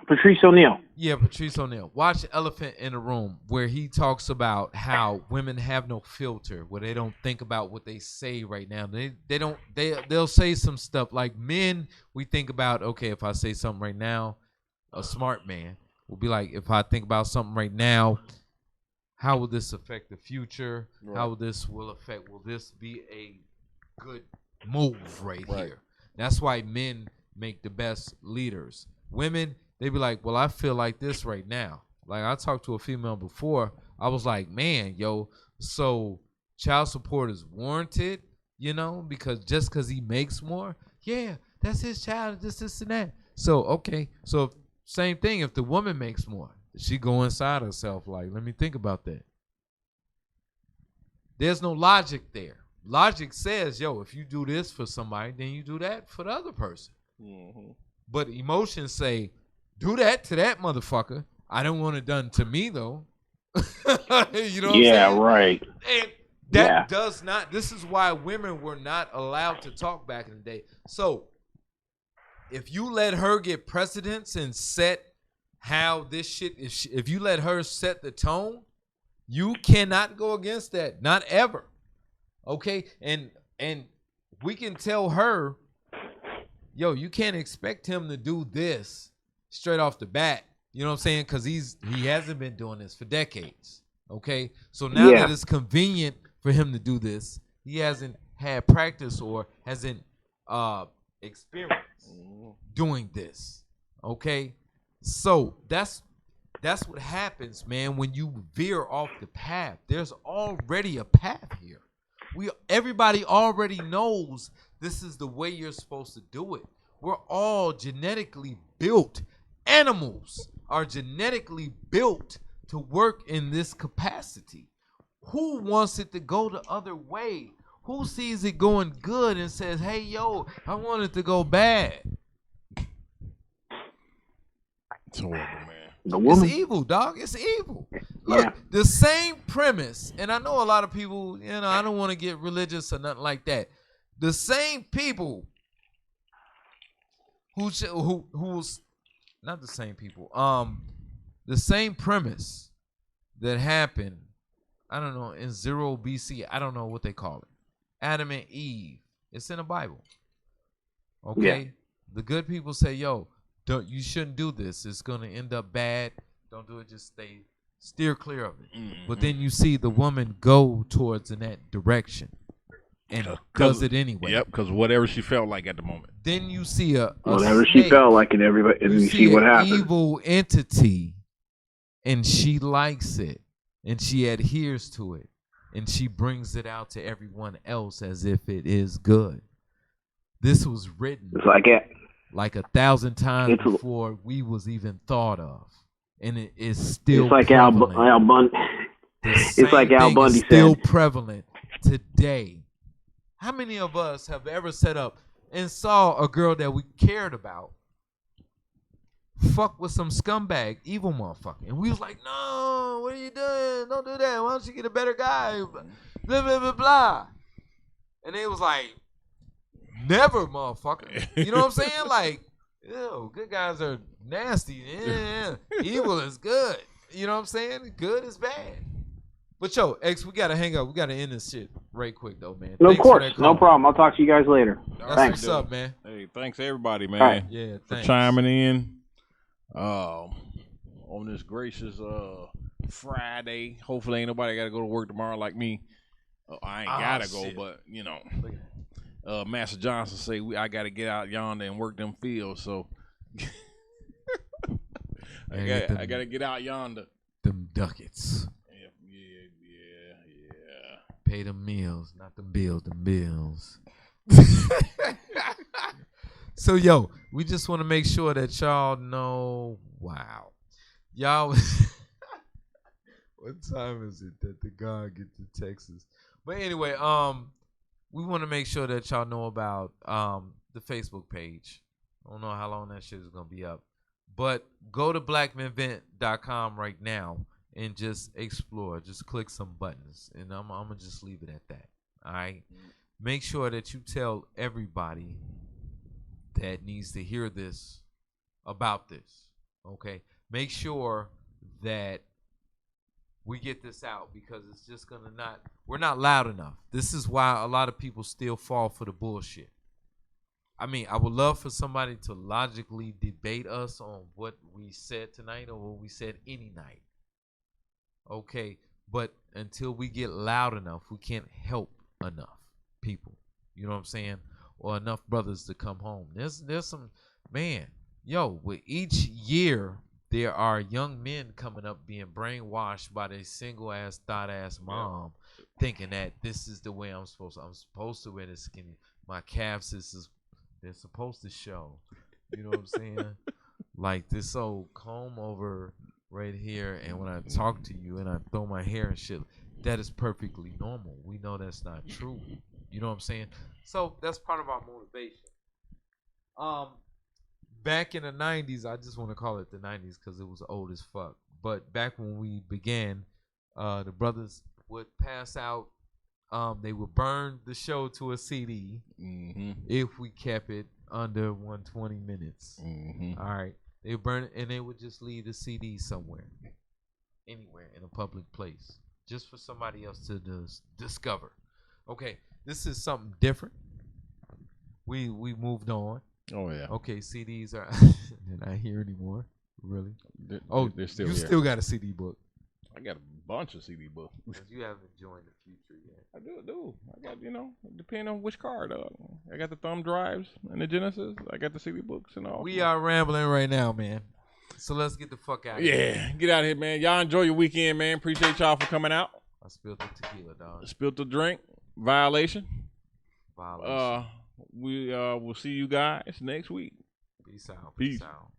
Patrice O'Neal. Yeah, Patrice O'Neal. Watch Elephant in the Room, where he talks about how women have no filter, where they don't think about what they say right now. They'll say some stuff like men. We think about, okay, if I say something right now, a smart man will be like, if I think about something right now, how will this affect the future? Right. How will this affect? Will this be a good move right here? That's why men make the best leaders. Women, they be like, well, I feel like this right now. Like, I talked to a female before. I was like, man, so child support is warranted, because he makes more? Yeah, that's his child, this and that. So, okay. So, same thing, if the woman makes more, she go inside herself like, let me think about that. There's no logic there. logic says, yo, if you do this for somebody, then you do that for the other person. Mm-hmm. But emotions say, do that to that motherfucker. I don't want it done to me, though. You know what I'm saying? Yeah, right. And that does not, this is why women were not allowed to talk back in the day. So if you let her get precedence and set how this shit, if you let her set the tone, you cannot go against that. Not ever. Okay? And we can tell her, yo, you can't expect him to do this straight off the bat. You know what I'm saying? Because he hasn't been doing this for decades. Okay? So now that it's convenient for him to do this, he hasn't had practice or hasn't experienced doing this. Okay? So that's what happens, man, when you veer off the path. There's already a path here. Everybody already knows this is the way you're supposed to do it. We're all genetically built. Animals are genetically built to work in this capacity. Who wants it to go the other way? Who sees it going good and says, hey, yo, I want it to go bad? It's horrible, man. It's evil, dog. It's evil. Look, the same premise, and I know a lot of people, you know, I don't want to get religious or nothing like that. The same people who's not the same people. The same premise that happened, I don't know, in 0 BC. I don't know what they call it. Adam and Eve. It's in the Bible. Okay? Yeah. The good people say, yo, you shouldn't do this. It's going to end up bad. Don't do it. Just steer clear of it. Mm-hmm. But then you see the woman go towards in that direction and does it anyway. Yep, because whatever she felt like at the moment. Then you see whatever she felt like, and everybody, and you see what happens. Evil entity, and she likes it, and she adheres to it, and she brings it out to everyone else as if it is good. This was written. It's like it. Like 1,000 times before we was even thought of, and it is still. It's like Al Bundy. It's like Al Bundy said. Still prevalent today. How many of us have ever set up and saw a girl that we cared about fuck with some scumbag, evil motherfucker, and we was like, "No, what are you doing? Don't do that. Why don't you get a better guy?" Blah blah blah blah. And they was like, never, motherfucker. You know what I'm saying? Like, ew, good guys are nasty. Yeah, evil is good. You know what I'm saying? Good is bad. But yo, X, we gotta hang up. We gotta end this shit right quick though, man. No, of course, no problem. I'll talk to you guys later. Thanks. What's up, man? Hey, thanks everybody, man. Right. Yeah, for chiming in on this gracious Friday. Hopefully, ain't nobody gotta go to work tomorrow like me. I ain't gotta go, but you know. Master Johnson say I got to get out yonder and work them fields, so I got to get out yonder. Them ducats. Yeah. Pay them meals, not them bills. Them bills. So yo, we just want to make sure that y'all know. Wow, y'all. What time is it that the guy get to Texas? But anyway, we want to make sure that y'all know about the Facebook page. I don't know how long that shit is going to be up. But go to BlackMenVent.com right now and just explore. Just click some buttons. And I'm going to just leave it at that. All right? Make sure that you tell everybody that needs to hear this about this. Okay? Make sure that we get this out because it's just going to we're not loud enough. This is why a lot of people still fall for the bullshit. I mean, I would love for somebody to logically debate us on what we said tonight or what we said any night. Okay, but until we get loud enough, we can't help enough people. You know what I'm saying? Or enough brothers to come home. There's some, man, yo, with each year, there are young men coming up being brainwashed by their single-ass, thought-ass mom, thinking that this is the way I'm supposed to wear this skinny. My calves, they're supposed to show. You know what I'm saying? Like this old comb over right here, and when I talk to you and I throw my hair and shit, that is perfectly normal. We know that's not true. You know what I'm saying? So that's part of our motivation. Back in the 90s, I just want to call it the 90s because it was old as fuck. But back when we began, the brothers would pass out. They would burn the show to a CD if we kept it under 120 minutes. All right. They would burn it, and they would just leave the CD somewhere, anywhere in a public place, just for somebody else to discover. Okay, this is something different. We moved on. Oh yeah. Okay, CDs are they're not here anymore. Really? They're still you here. Still got a CD book? I got a bunch of CD books. You haven't joined the future yet. I do. I got, depending on which card. I got the thumb drives and the Genesis. I got the CD books and all. We are rambling right now, man. So let's get the fuck out of here. Yeah, get out of here, man. Y'all enjoy your weekend, man. Appreciate y'all for coming out. I spilled the tequila, dog. Spilled the drink. Violation. Violation. We will see you guys next week. Peace out. Peace. Out.